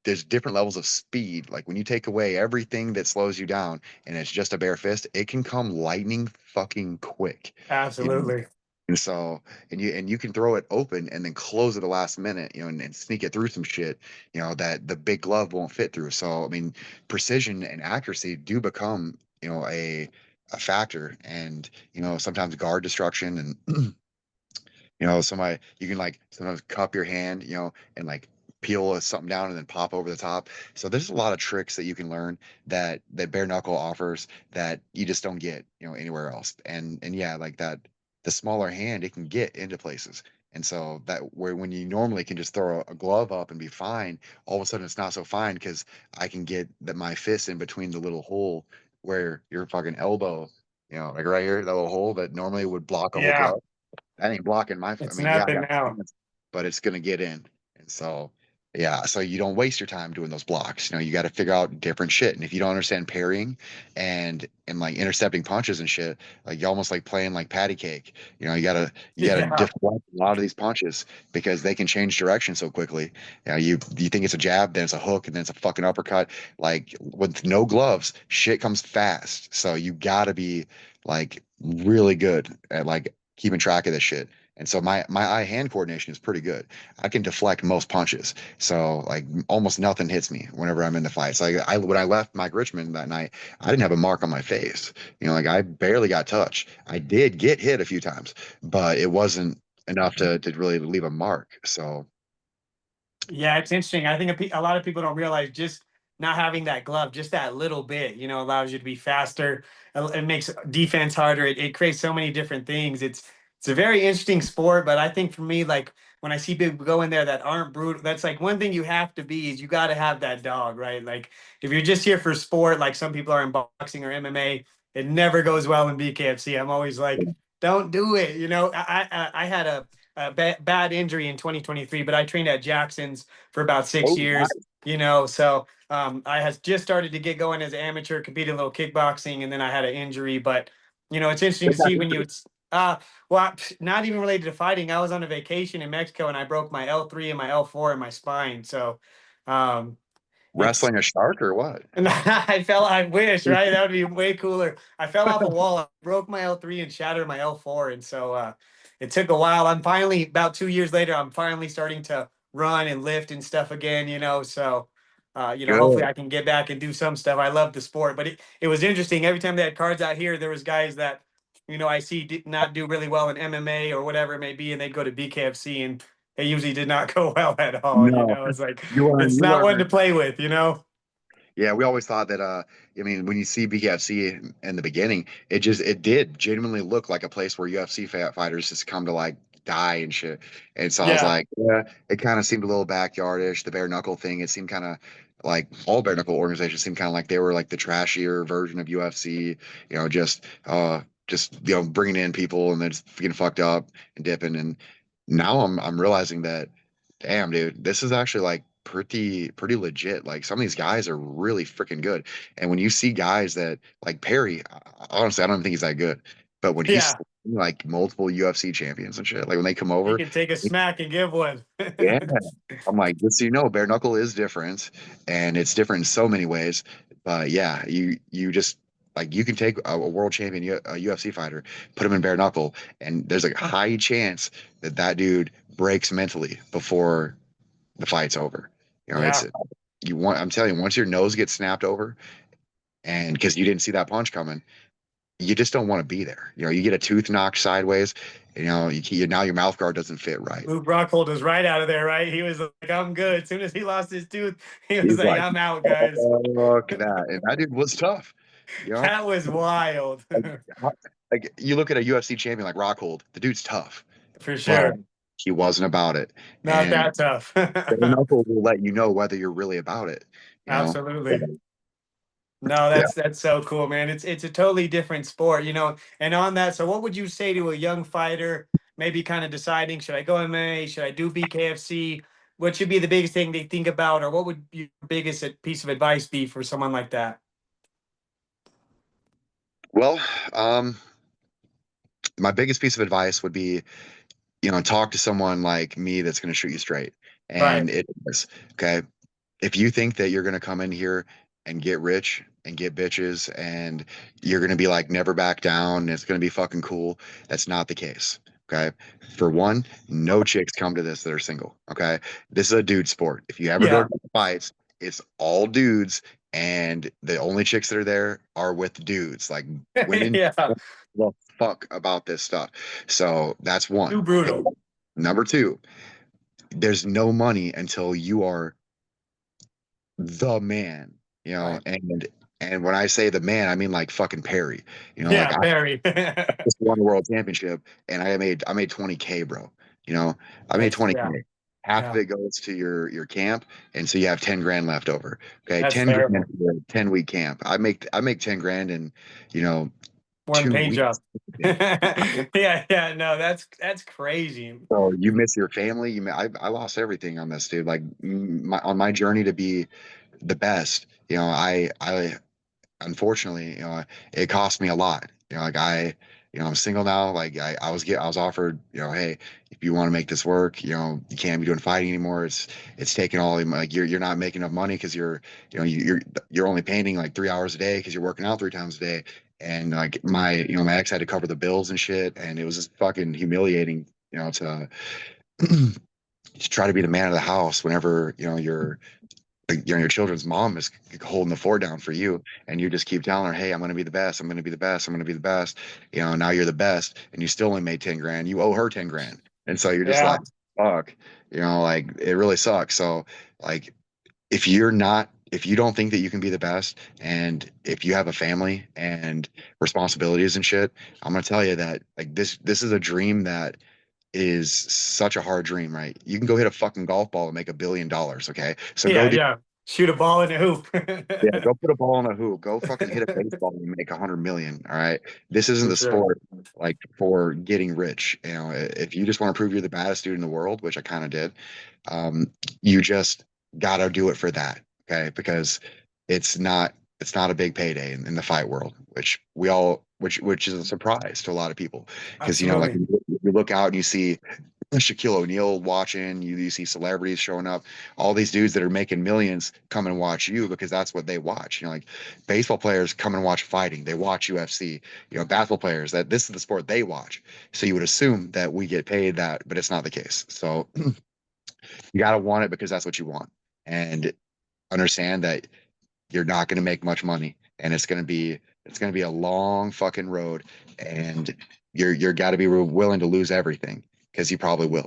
there's different levels of speed. Like when you take away everything that slows you down and it's just a bare fist, it can come lightning fucking quick. You know? Absolutely. And so, and you can throw it open and then close at the last minute, and sneak it through some shit, that the big glove won't fit through. So, I mean, precision and accuracy do become, a factor, and sometimes guard destruction and somebody you can like sometimes cup your hand, and like peel something down and then pop over the top. So there's a lot of tricks that you can learn that bare knuckle offers that you just don't get, anywhere else. And yeah, like that, the smaller hand, it can get into places. And so that where when you normally can just throw a glove up and be fine, all of a sudden it's not so fine because I can get my fist in between the little hole where your fucking elbow, like right here, that little hole that normally would block a whole Yeah. glove. That ain't blocking I It's mean, yeah, I nothing got now. hands, but it's gonna get in. And so, yeah, so you don't waste your time doing those blocks. You got to figure out different shit. And if you don't understand parrying and like intercepting punches and shit, like you almost like playing like patty cake. You gotta Yeah. deflect a lot of these punches because they can change direction so quickly. You think it's a jab, then it's a hook, and then it's a fucking uppercut. Like with no gloves, shit comes fast. So you gotta be like really good at like keeping track of this shit. And so my eye hand coordination is pretty good. I can deflect most punches. So like almost nothing hits me whenever I'm in the fights. Like when I left Mike Richmond that night, I didn't have a mark on my face. Like I barely got touched. I did get hit a few times, but it wasn't enough to really leave a mark. So Yeah, it's interesting. I think a lot of people don't realize just not having that glove, just that little bit, allows you to be faster. It makes defense harder. It creates so many different things. It's a very interesting sport, but I think for me, like when I see people go in there that aren't brutal, that's like one thing you have to be is you got to have that dog, right? Like if you're just here for sport, like some people are in boxing or MMA, it never goes well in BKFC. I'm always like, don't do it. I had a bad injury in 2023, but I trained at Jackson's for about six oh, years, so I has just started to get going as an amateur, competed a little kickboxing, and then I had an injury. But it's interesting to see when well, not even related to fighting. I was on a vacation in Mexico and I broke my L3 and my L4 in my spine. So um, it's wrestling a shark or what? and I wish, right? That would be way cooler. I fell off a wall, I broke my L3 and shattered my L4. And so it took a while. I'm finally, about 2 years later, I'm finally starting to run and lift and stuff again, So, hopefully Good. I can get back and do some stuff. I love the sport, but it was interesting. Every time they had cards out here, there was guys that, I see did not do really well in MMA or whatever it may be, and they'd go to BKFC and they usually did not go well at all. No, It's like, it's you not one to learn. play with. Yeah, we always thought that I mean, when you see BKFC in the beginning, it did genuinely look like a place where UFC fighters just come to like die and shit. And so I was Yeah. like, yeah, it kind of seemed a little backyardish. The bare knuckle thing, it seemed kind of like all bare knuckle organizations seemed kind of like they were like the trashier version of UFC, just bringing in people and then just getting fucked up and dipping. And now I'm realizing that damn, dude, this is actually like pretty legit. Like some of these guys are really freaking good. And when you see guys that like Perry, honestly, I don't think he's that good. But when he's Yeah. like multiple UFC champions and shit, like when they come He over, can take a smack and give one. yeah, I'm like, just so you know, bare knuckle is different, and it's different in so many ways. But yeah, you just like you can take a world champion a UFC fighter, put him in bare knuckle, and there's a high chance that that dude breaks mentally before the fight's over. It's Yeah. I'm telling you, once your nose gets snapped over, and because you didn't see that punch coming, you just don't want to be there. You get a tooth knocked sideways. Now your mouth guard doesn't fit right. Luke Rockhold was right out of there, right? He was like, I'm good. As soon as he lost his tooth, he was He's like, like, I'm out, guys. fuck that. And that dude was tough. You know, That was wild. like, like you look at a UFC champion like Rockhold, the dude's tough, For but sure. he wasn't about it. Not And that tough. bare knuckle will let you know whether you're really about it. You know, Absolutely. No, yeah. that's so cool, man. It's a totally different sport, you know. And on that, so what would you say to a young fighter, maybe kind of deciding, should I go MMA, should I do BKFC? What should be the biggest thing they think about, or what would your biggest piece of advice be for someone like that? Well, um, my biggest piece of advice would be, talk to someone like me that's going to shoot you straight. Right. And it is, okay. If you think that you're going to come in here and get rich and get bitches and you're going to be like never back down and it's going to be fucking cool, that's not the case. Okay. For one, no chicks come to this that are single. Okay. This is a dude sport. If you ever go Yeah. to fights, it's all dudes, and the only chicks that are there are with dudes. Like, women Yeah. don't give a fuck about this stuff. So that's one. Too brutal. Number two, there's no money until you are the man, Right. and when I say the man, I mean like fucking Perry. Like Yeah, I very. just won a world championship and I made 20K, bro. You know, I made That's 20K. yeah, Half of yeah. it goes to your camp, and so you have 10 grand left over. Okay, That's 10 grand terrible. for a 10-week camp. I make 10 grand in, you know, One two paint weeks. job. Yeah, yeah, no, that's crazy. So you miss your family. I lost everything on this, dude. Like on my journey to be the best. I unfortunately, it cost me a lot. Like I'm single now. Like I was offered, hey, if you want to make this work, you can't be doing fighting anymore. It's taking all like you're not making enough money because you're only painting like 3 hours a day because you're working out 3 times a day. And like my ex had to cover the bills and shit, and it was just fucking humiliating, to to try to be the man of the house whenever your children's mom is holding the fort down for you, and you just keep telling her, hey, I'm going to be the best, I'm going to be the best, I'm going to be the best. Now you're the best and you still only made 10 grand. You owe her 10 grand, and so you're just Yeah, like, fuck. Like it really sucks. So like, if you don't think that you can be the best, and if you have a family and responsibilities and shit, I'm going to tell you that like this is a dream that is such a hard dream, right? You can go hit a fucking golf ball and make $1 billion. Okay, so go yeah, do. yeah. Shoot a ball in a hoop. Yeah, go put a ball in a hoop. Go fucking hit a baseball and make 100 million. All right. This isn't For the sure. sport like for getting rich. If you just want to prove you're the baddest dude in the world, which I kind of did, you just gotta do it for that. Okay. Because it's not a big payday in the fight world, which is a surprise to a lot of people. Because like Absolutely. you look out and you see Shaquille O'Neal watching, you see celebrities showing up, all these dudes that are making millions come and watch you because that's what they watch. Like baseball players come and watch fighting, they watch UFC. Basketball players, that this is the sport they watch. So you would assume that we get paid that, but it's not the case. So you got to want it because that's what you want, and understand that you're not going to make much money, and it's going to be a long fucking road, and you're got to be willing to lose everything because you probably will.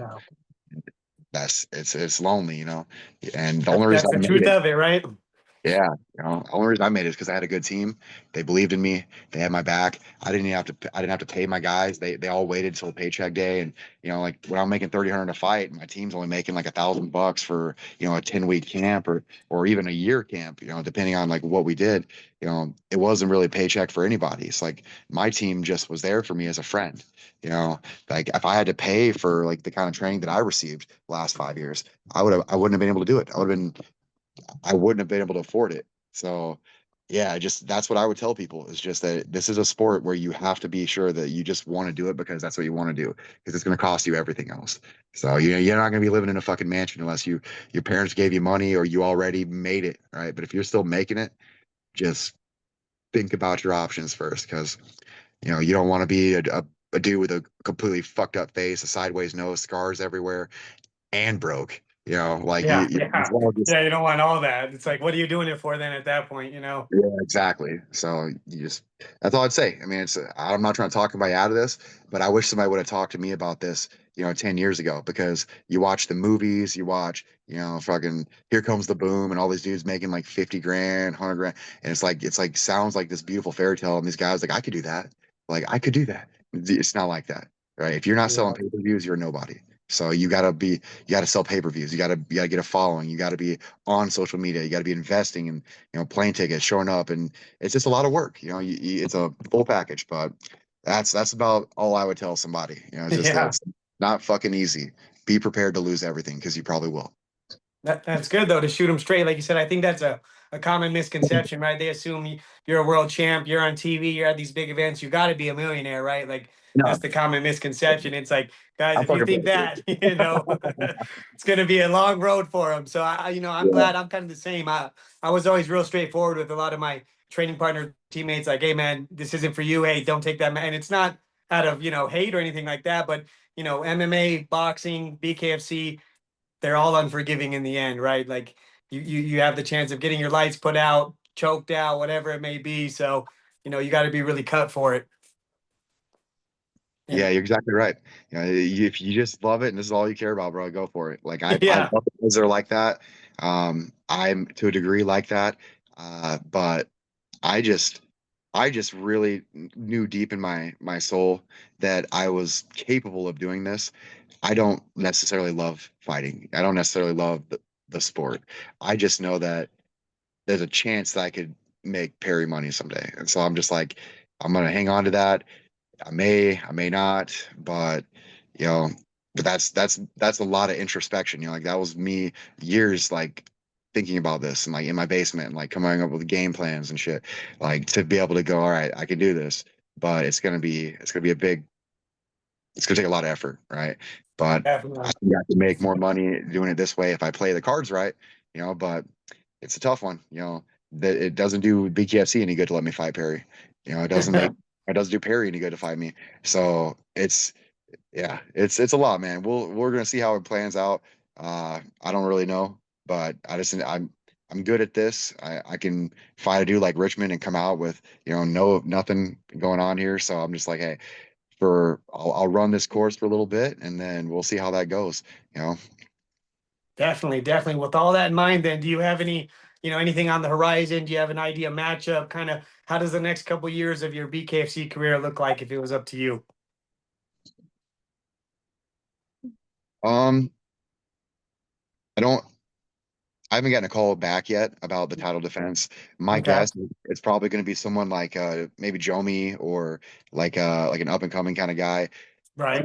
Yeah. It's lonely, and the That's only reason that's I the made truth it. of it, right? Yeah, the only reason I made it is because I had a good team. They believed in me. They had my back. I didn't have to pay my guys. They all waited till paycheck day, and like when I'm making 300 a fight, my team's only making like $1,000 for a 10-week camp or even a year camp. Depending on like what we did. It wasn't really a paycheck for anybody. It's like my team just was there for me as a friend. You know, like if I had to pay for like the kind of training that I received the last 5 years, I wouldn't have been able to do it. I wouldn't have been able to afford it. So, yeah, just that's what I would tell people is just that this is a sport where you have to be sure that you just want to do it because that's what you want to do because it's going to cost you everything else. So, you're not going to be living in a fucking mansion unless your parents gave you money or you already made it, right? But if you're still making it, just think about your options first because, you don't want to be a dude with a completely fucked up face, a sideways nose, scars everywhere, and broke. You know, like Yeah, it's yeah, all just yeah. You don't want all that. It's like, what are you doing it for then? At that point, you know. yeah, exactly. So you just that's all I'd say. I mean, I'm not trying to talk anybody out of this, but I wish somebody would have talked to me about this, 10 years ago because you watch the movies, you watch, fucking Here Comes the Boom and all these dudes making like 50 grand, 100 grand. And it's like sounds like this beautiful fairy tale. And these guys like, I could do that. Like I could do that. It's not like that, right? If you're not selling Yeah. pay-per-views, you're nobody. So you gotta sell pay-per-views. You gotta get a following. You gotta be on social media. You gotta be investing in plane tickets, showing up, and it's just a lot of work. It's a full package, but that's about all I would tell somebody. It's just that Yeah. it's not fucking easy. Be prepared to lose everything because you probably will. That's good though to shoot them straight. Like you said, I think that's a common misconception, right? They assume you're a world champ, you're on TV, you're at these big events, you got to be a millionaire, right? Like that's No, the common misconception. It's like, guys, I'm if you fucking think broke, dude. that, it's going to be a long road for them. So I'm Yeah, glad I'm kind of the same. I was always real straightforward with a lot of my training partner teammates. Like, hey man, this isn't for you. Hey, don't take that, man. And it's not out of hate or anything like that, but MMA, boxing, BKFC, they're all unforgiving in the end, right? Like you have the chance of getting your lights put out, choked out, whatever it may be. So, you got to be really cut for it. yeah, And you're exactly right. If you just love it and this is all you care about, bro, go for it. Like I yeah, love those that are like that. I'm to a degree like that, but I just I just really knew deep in my soul that I was capable of doing this. I don't necessarily love fighting. I don't necessarily love the sport. I just know that there's a chance that I could make Perry money someday. And so I'm just like, I'm gonna hang on to that. I may not, but you know, but that's a lot of introspection. Like that was me years like thinking about this and like in my basement and like coming up with game plans and shit. Like to be able to go, all right, I can do this, but it's gonna be a big it's gonna take a lot of effort, right? But I definitely. think I can make more money doing it this way if I play the cards right, but it's a tough one, that it doesn't do BKFC any good to let me fight Perry. It doesn't do Perry any good to fight me. So yeah, it's a lot, man. We're gonna see how it plans out. I don't really know, but I'm good at this. I can fight a dude like Richmond and come out with, no nothing going on here. So I'm just like, hey, I'll run this course for a little bit and then we'll see how that goes. You know. Definitely, definitely. With all that in mind, then, do you have anything on the horizon? Do you have an idea matchup? Kind of, how does the next couple years of your BKFC career look like if it was up to you? Um, I don't. I haven't gotten a call back yet about the title defense. My Okay, guess it's probably going to be someone like maybe Jomi or like an up and coming kind of guy. right.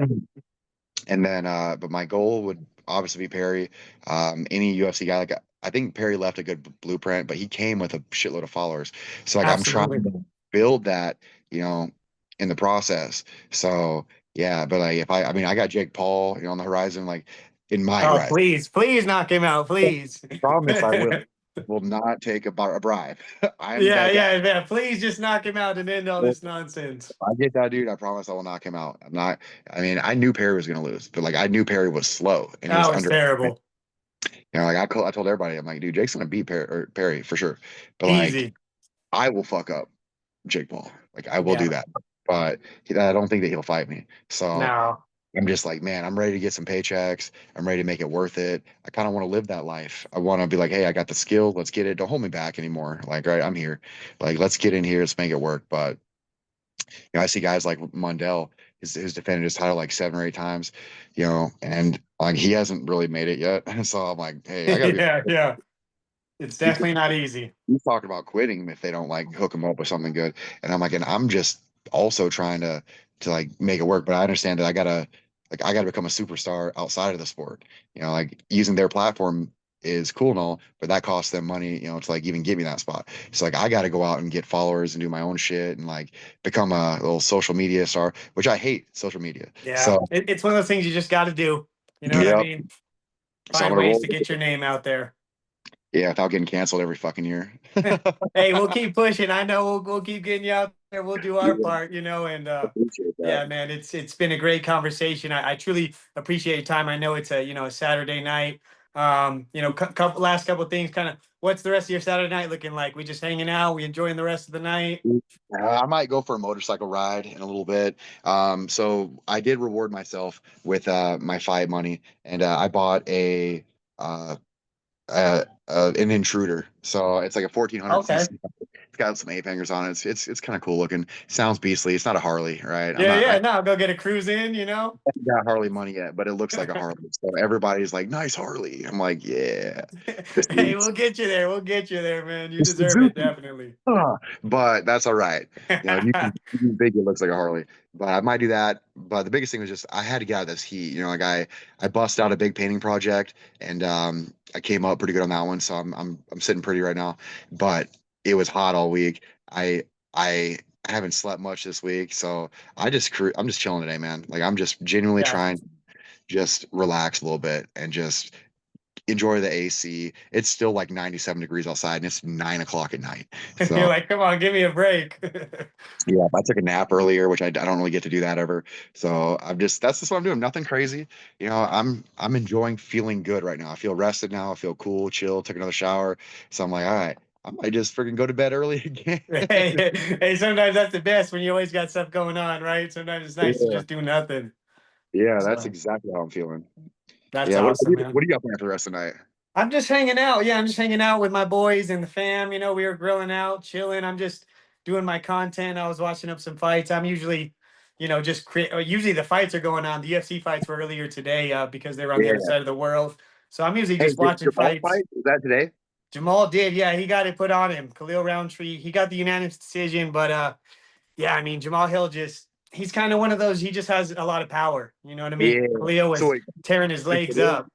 And then but my goal would obviously be Perry. Any UFC guy like I think Perry left a good blueprint, but he came with a shitload of followers. So like I'm trying Absolutely. to build that, in the process. So yeah, but like if I mean I got Jake Paul, on the horizon, like in my Oh, horizon. please, please knock him out, please. Promise I will not take a bribe. I'm Yeah, that guy. yeah, yeah. Please just knock him out and end all If this nonsense. I get that dude, I promise I will knock him out. I'm not. I mean, I knew Perry was going to lose, but like I knew Perry was slow and he was That was under. terrible. Like I told everybody, I'm like, dude, Jake's going to beat Perry for sure. But like, Easy. I will fuck up Jake Paul. Like I will do Yeah. that. But I don't think that he'll fight me. So No. I'm just like, man, I'm ready to get some paychecks. I'm ready to make it worth it. I kind of want to live that life. I want to be like, hey, I got the skill. Let's get it. Don't hold me back anymore. Like, right, I'm here. Like, let's get in here. Let's make it work. But I see guys like Mundell, who's defended his title like 7 or 8 times, and like he hasn't really made it yet. So I'm like, hey, I gotta be. Yeah, yeah. It's definitely not easy. He's talking about quitting if they don't like hook him up with something good. And I'm like, and I'm just also trying to like make it work. But I understand that I gotta become a superstar outside of the sport. Like using their platform is cool and all, but that costs them money, to like even give me that spot. So like I gotta go out and get followers and do my own shit and like become a little social media star, which I hate social media. Yeah. So It's one of those things you just got to do. You know what I yeah. mean? So I'm Find gonna ways roll to with get it. your name out there. Yeah, without getting canceled every fucking year. Hey, we'll keep pushing. I know we'll keep getting you out there. We'll do our Yeah, part, and appreciate that. yeah, man, it's been a great conversation. I truly appreciate your time. I know it's a Saturday night. Couple last couple things. Kind of, what's the rest of your Saturday night looking like? We just hanging out? We enjoying the rest of the night? I might go for a motorcycle ride in a little bit. So I did reward myself with my fight money, and I bought uh, an intruder. So it's like a 1400 Okay. cc. It's got some ape hangers on it. It's kind of cool looking. Sounds beastly. It's not a Harley, right? Yeah, I yeah. No, go get a cruise in. haven't got Harley money yet, but it looks like a Harley. So everybody's like, nice Harley. I'm like, yeah. This Hey, is we'll get you there. We'll get you there, man. You it's deserve it, Suzuki. definitely. But that's all right. You can think it looks like a Harley, but I might do that. But the biggest thing was just I had to get out of this heat. Like I bust out a big painting project, and I came up pretty good on that one. So I'm sitting pretty right now. But it was hot all week. I haven't slept much this week, so I'm just chilling today, man. Like I'm just genuinely Yeah. trying to just relax a little bit and just enjoy the AC. It's still like 97 degrees outside, and it's 9 o'clock at night. You're So like, come on, give me a break. yeah, I took a nap earlier, which I don't really get to do that ever. So that's just what I'm doing. Nothing crazy. I'm enjoying feeling good right now. I feel rested now. I feel cool, chill. Took another shower. So I'm like, all right, I might just freaking go to bed early again. Hey, sometimes that's the best when you always got stuff going on, right? Sometimes it's nice to Yeah, just do nothing. yeah, that's So exactly how I'm feeling. that's Yeah, awesome, man. what do you got planned for the rest of the night? I'm just hanging out. Yeah, I'm just hanging out with my boys and the fam. We were grilling out, chilling. I'm just doing my content. I was watching up some fights. I'm usually, just create. Usually the fights are going on. The UFC fights were earlier today because they were on the other Yeah. side of the world. So I'm usually Hey, just watching your ball fights. fight is that today? Jamal did, yeah, he got it put on him. Khalil Roundtree, he got the unanimous decision, but yeah, I mean Jamal Hill just he's kind of one of those. He just has a lot of power. You know what I mean? Yeah. Khalil So was wait, tearing his did legs Khalil, up.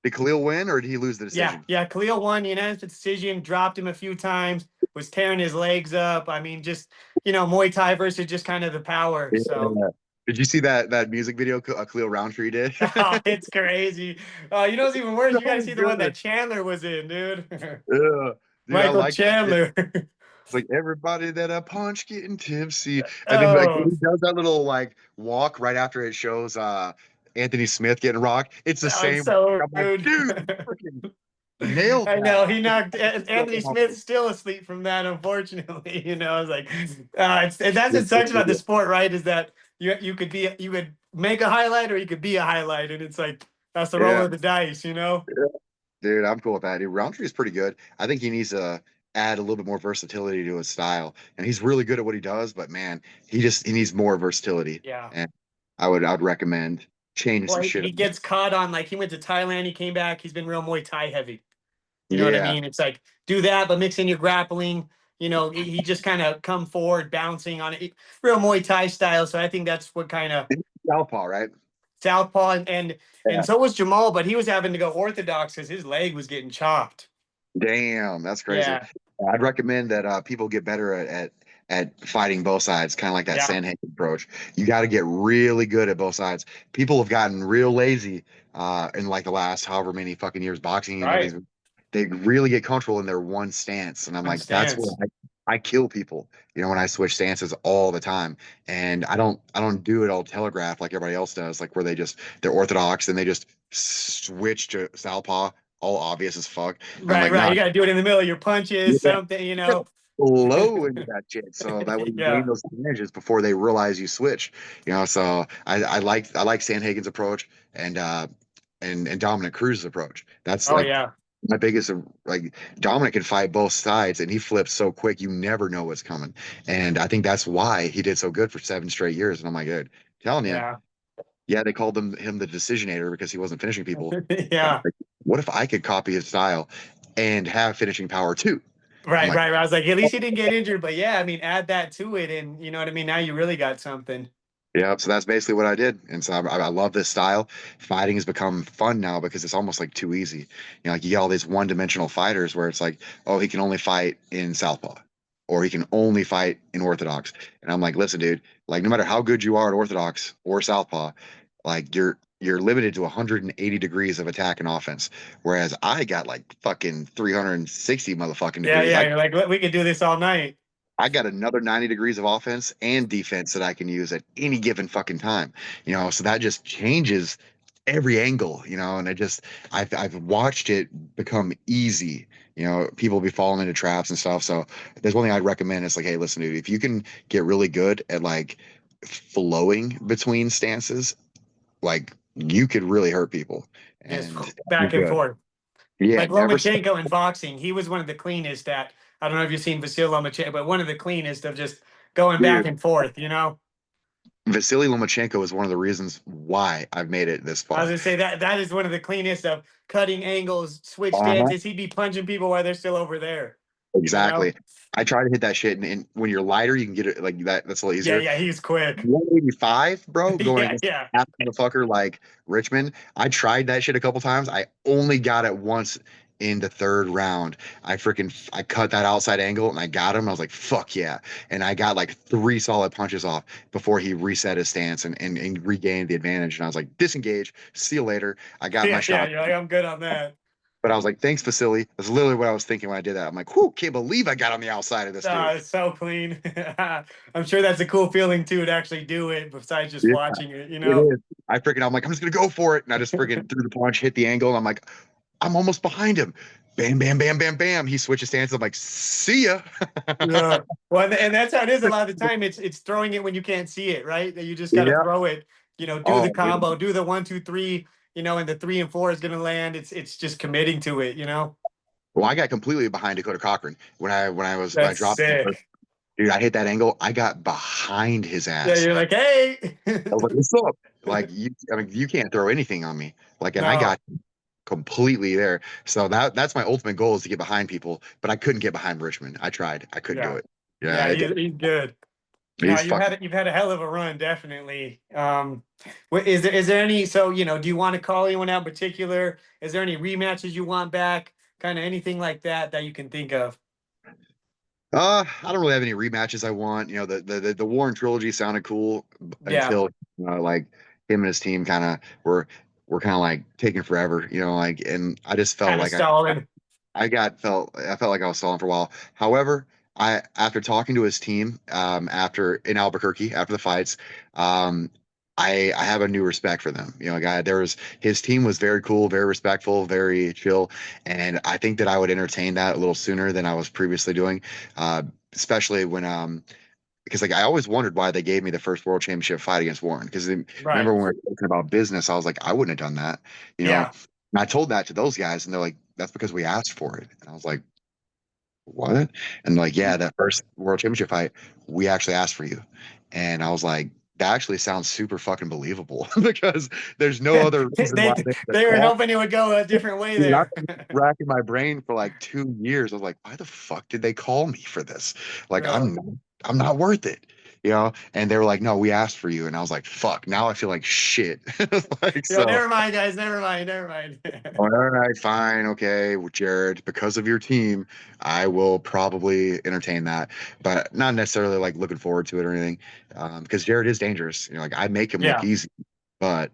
did Khalil win or did he lose the Yeah, decision? yeah. Khalil won unanimous decision, dropped him a few times, was tearing his legs up. I mean, just Muay Thai versus just kind of the power. So Yeah. Did you see that music video Khalil Roundtree did? oh, it's crazy. What's even worse? You got to So see the one good. that Chandler was in, dude. Yeah. Dude, I Michael like that shit. Chandler. It's like everybody that I punch getting tipsy. And then like Oh, when he does that little like walk right after it shows Anthony Smith getting rocked, it's the that was same. so I'm like, rude. dude, you freaking nailed I know he that. knocked It's so Anthony Smith awesome. still asleep from that. Unfortunately, I was like, that's what It's so sucks about the cool. sport, right? Is that you could make a highlight or you could be a highlight, and it's like that's the roll Yeah. of the dice. Yeah. Dude, I'm cool with that. Dude, Roundtree's pretty good. I think he needs to add a little bit more versatility to his style. And he's really good at what he does, but man, he needs more versatility. Yeah. And I would recommend changing Well, some he shit up. gets caught on like he went to Thailand, he came back, he's been real Muay Thai heavy. You know what I Yeah. mean? It's like do that, but mix in your grappling. He just kind of come forward, bouncing on it, real Muay Thai style. So I think that's what kind of Southpaw, right? southpaw and Yeah. so was Jamal, but he was having to go orthodox because his leg was getting chopped. Damn, that's crazy. Yeah, I'd recommend that people get better at fighting both sides, kind of like that yeah, Sandhagen approach. You got to get really good at both sides. People have gotten real lazy in like the last however many fucking years boxing and right. everything. They really get comfortable in their one stance, and I'm One like, that's where stance. I kill people. When I switch stances all the time, and I don't do it all telegraph like everybody else does, like where they're orthodox and they just switch to southpaw, all obvious as fuck. And I'm Right, like, right. no, You got to do it in the middle of your punches, yeah, something. flow into that shit. So that way you gain Yeah. those advantages before they realize you switch. So I like Sandhagen's approach and Dominic Cruz's approach. That's Oh like yeah. my biggest like Dominic can fight both sides and he flips so quick you never know what's coming. And I think that's why he did so good for 7 straight years. And I'm like, dude, telling you, Yeah. yeah, they called him the decisionator because he wasn't finishing people. But I'm Yeah. like, what if I could copy his style and have finishing power too? I'm Right, like, right, right. I was like, at least he didn't get injured, but yeah, I mean, add that to it, and you know what I mean. Now you really got something. yeah, so that's basically what I did, and so I love this style. Fighting has become fun now because it's almost like too easy. Like you get all these one-dimensional fighters where it's like, oh, he can only fight in southpaw, or he can only fight in orthodox. And I'm like, listen, dude, like no matter how good you are at orthodox or southpaw, like you're limited to 180 degrees of attack and offense, whereas I got like fucking 360 motherfucking Yeah, degrees. yeah. I You're like, we could do this all night. I got another 90 degrees of offense and defense that I can use at any given fucking time. So that just changes. every angle, and I've watched it become easy. People be falling into traps and stuff. So there's one thing I'd recommend. It's like, hey, listen, dude, if you can get really good at like flowing between stances, like you could really hurt people. Just And you're back and good. forth. Yeah, Like never. Lomachenko in boxing, he was one of the cleanest at, I don't know if you've seen Vasil Lomachenko, but one of the cleanest of just going back Dude, and forth, you know? Vasily Lomachenko is one of the reasons why I've made it this I was far. gonna say that is one of the cleanest of cutting angles, switch Uh-huh. stances. He'd be punching people while they're still over there, you know? Exactly. I try to hit that shit, and when you're lighter, you can get it like that. That's a little Yeah, easier. yeah, he's quick. 185, bro, going Yeah, against yeah. half motherfucker like Richmond. I tried that shit a couple times. I only got it once in the third round. I cut that outside angle and I got him. I was like, fuck yeah. And I got like three solid punches off before he reset his stance and regained the advantage. And I was like, disengage. See you later. I got my Yeah, yeah, shot. you're like, I'm good on that. But I was like, thanks, Vasily. That's literally what I was thinking when I did that. I'm like, whoo, can't believe I got on the outside of this dude. It's so clean. I'm sure that's a cool feeling too to actually do it besides just Yeah, watching it, you it know? is. I'm like, I'm just gonna go for it. And I just freaking threw the punch, hit the angle, and I'm like, I'm almost behind him. Bam, bam, bam, bam, bam. He switches stances. I'm like, see ya. Yeah. Well, and that's how it is a lot of the time. It's throwing it when you can't see it, right? That you just got to Yeah. throw it, do the Oh, dude. combo, do the 1, 2, 3, and the 3 and 4 is going to land. It's just committing to it, you know? Well, I got completely behind Dakota Cochran when I That's dropped him first. sick. Dude, I hit that angle. I got behind his Yeah. ass. You're like, hey, I was like, what's up? Like I mean, you can't throw anything on me. Like, and I no. got completely there. So that's my ultimate goal is to get behind people, but I couldn't get behind Richmond. I tried. I couldn't do Yeah. it. Yeah, Yeah. He's good. No, he's fucking. you've had a hell of a run, definitely. Is there any, so, do you want to call anyone out in particular? Is there any rematches you want back? Kind of anything like that that you can think of? I don't really have any rematches I want. The Warren trilogy sounded cool Yeah. until like him and his team kind of were kind of like taking forever. Like, and I just felt Kind of like stalling. I felt like I was stalling for a while. However, I after talking to his team after in Albuquerque after the fights, um, I have a new respect for them. Guy, there was his team was very cool, very respectful, very chill, and I think that I would entertain that a little sooner than I was previously doing, especially when because like I always wondered why they gave me the first world championship fight against Warren. Because Right. remember when we were talking about business, I was like, I wouldn't have done that, you know. Yeah. And I told that to those guys, and they're like, that's because we asked for it. And I was like, what? And like, yeah, that first world championship fight, we actually asked for you. And I was like, that actually sounds super fucking believable because there's no other reason they why they would they were call. hoping it would go a different way Dude, I've there. been racking my brain for like 2 years. I was like, why the fuck did they call me for this? Like, Yeah. I'm not worth it. And they were like, no, we asked for you. And I was like, fuck, now I feel like shit. Like, so, Never mind, guys. Never mind. Never mind. all right, fine, okay, well, Jared, because of your team, I will probably entertain that, but not necessarily like looking forward to it or anything. Because Jared is dangerous. Like I make him look Yeah. easy, but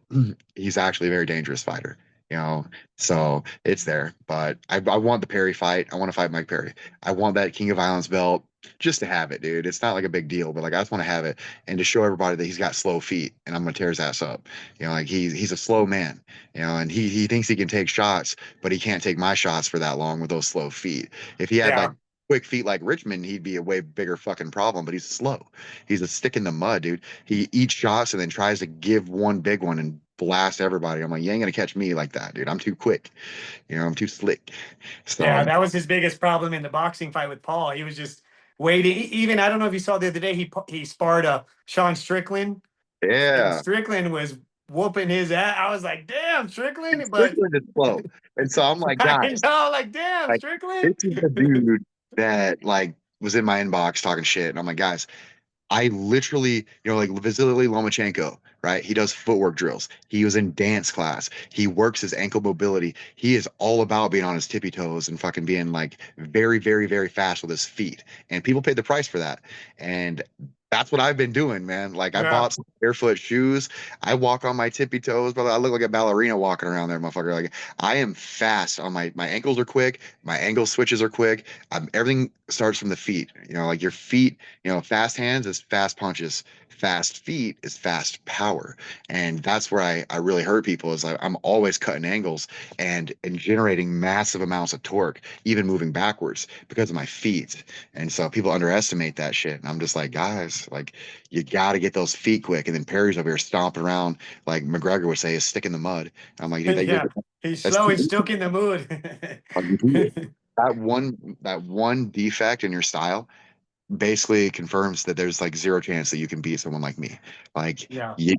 he's actually a very dangerous fighter. You know, so it's there. But I want the Perry fight. I want to fight Mike Perry. I want that King of Violence belt just to have it, dude. It's not like a big deal, but like I just want to have it and to show everybody that he's got slow feet, and I'm gonna tear his ass up. Like he's a slow man. And he thinks he can take shots, but he can't take my shots for that long with those slow feet. If he had Yeah. like quick feet like Richmond, he'd be a way bigger fucking problem, but he's slow. He's a stick in the mud, dude. He eats shots and then tries to give one big one and blast everybody. I'm like, you ain't gonna catch me like that, dude. I'm too quick. I'm too slick. Yeah. So That was his biggest problem in the boxing fight with Paul. He was just waiting. Even I don't know if you saw the other day, he sparred Sean Strickland, and yeah, Strickland was whooping his ass. I was like, damn, Strickland. But Strickland is slow. And so I'm like, I guys, know, like, damn, like this Strickland. is the dude that like was in my inbox talking shit. And I'm like, guys, I literally, like Vasily Lomachenko, right? He does footwork drills. He was in dance class. He works his ankle mobility. He is all about being on his tippy toes and fucking being like very, very, very fast with his feet. And people paid the price for that. And that's what I've been doing, man. Like I Yeah. bought some barefoot shoes. I walk on my tippy toes, brother. I look like a ballerina walking around there, motherfucker. Like I am fast on my ankles are quick. My angle switches are quick. Everything starts from the feet. Like your feet, fast hands is fast punches, fast feet is fast power. And that's where I really hurt people is I'm always cutting angles and generating massive amounts of torque, even moving backwards because of my feet. And so people underestimate that shit. And I'm just like, guys, like you got to get those feet quick. And then Perry's over here stomping around, like McGregor would say, is stick in the mud. I'm like, dude, Yeah, he's that's slow too and still in the mood. that one defect in your style basically confirms that there's like zero chance that you can beat someone like me. Like, Yeah. you,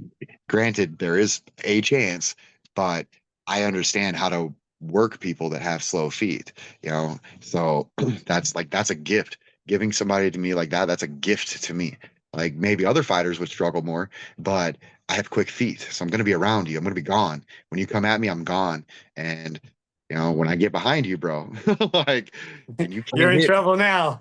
granted, there is a chance, but I understand how to work people that have slow feet, So that's a gift. Giving somebody to me like that, that's a gift to me. Like maybe other fighters would struggle more, but I have quick feet, so I'm going to be around you. I'm going to be gone. When you come at me, I'm gone. And when I get behind you, bro, like, and you You're can't in hit. trouble now.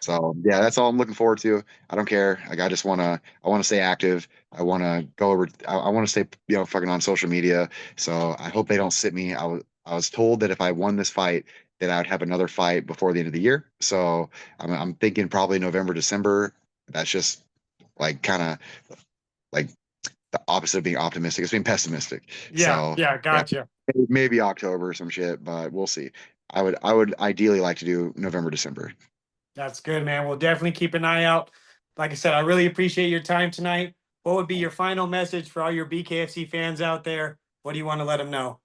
So yeah, that's all I'm looking forward to. I don't care. Like I want to stay active. I want to go over. I want to stay, fucking on social media. So I hope they don't sit me. I was told that if I won this fight, that I would have another fight before the end of the year. So I'm thinking probably November, December. That's just like kind of like the opposite of being optimistic. It's being pessimistic. Yeah, So yeah, yeah, gotcha. maybe October or some shit, but we'll see. I would ideally like to do November, December. That's good, man. We'll definitely keep an eye out. Like I said, I really appreciate your time tonight. What would be your final message for all your BKFC fans out there? What do you want to let them know?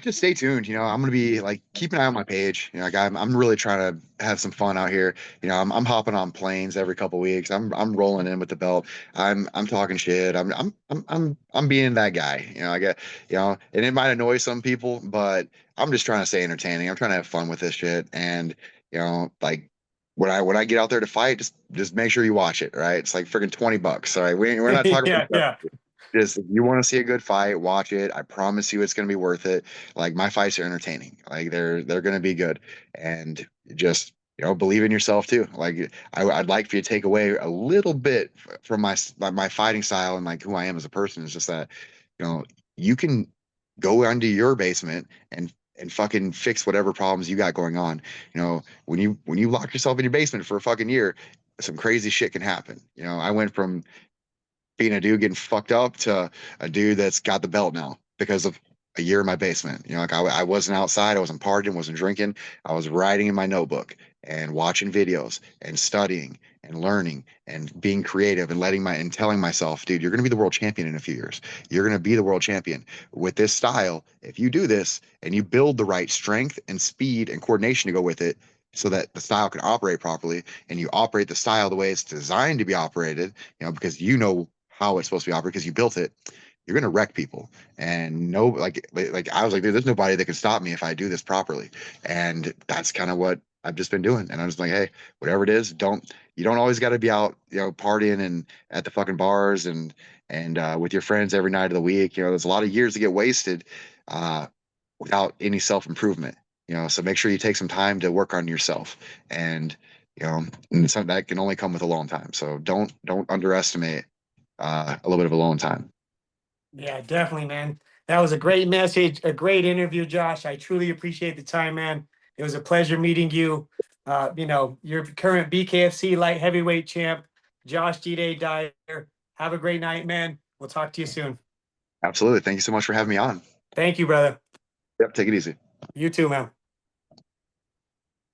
Just stay tuned. I'm gonna be like keep an eye on my page. Like I'm really trying to have some fun out here. I'm hopping on planes every couple weeks. I'm rolling in with the belt. I'm talking shit. I'm being that guy. I get and it might annoy some people, but I'm just trying to stay entertaining. I'm trying to have fun with this shit. And like when I get out there to fight, just make sure you watch it. Right? It's like freaking $20. All right, we're not talking Yeah, about. yeah. Just if you want to see a good fight, watch it. I promise you it's going to be worth it. Like my fights are entertaining. Like they're going to be good. And just, believe in yourself too. Like I'd like for you to take away a little bit from my fighting style and like who I am as a person. Is just that, you know, you can go into your basement and fucking fix whatever problems you got going on. When you lock yourself in your basement for a fucking year, some crazy shit can happen. I went from being a dude getting fucked up to a dude that's got the belt now because of a year in my basement. Like I wasn't outside, I wasn't partying, wasn't drinking. I was writing in my notebook and watching videos and studying and learning and being creative and telling myself, dude, you're going to be the world champion in a few years. You're going to be the world champion with this style. If you do this and you build the right strength and speed and coordination to go with it, so that the style can operate properly and you operate the style the way it's designed to be operated, because how it's supposed to be operated because you built it, you're gonna wreck people. And no, like I was like, there's nobody that can stop me if I do this properly. And that's kind of what I've just been doing. And I'm just like, hey, whatever it is, you don't always got to be out, partying and at the fucking bars and with your friends every night of the week. There's a lot of years to get wasted uh, without any self improvement. So make sure you take some time to work on yourself. And and some that can only come with a long time. So don't underestimate a little bit of alone time. Yeah, definitely, man. That was a great message, a great interview, Josh. I truly appreciate the time, man. It was a pleasure meeting you. Your current BKFC light heavyweight champ, Josh D-Day Dyer. Have a great night, man. We'll talk to you soon. Absolutely. Thank you so much for having me on. Thank you, brother. Yep. Take it easy. You too, man.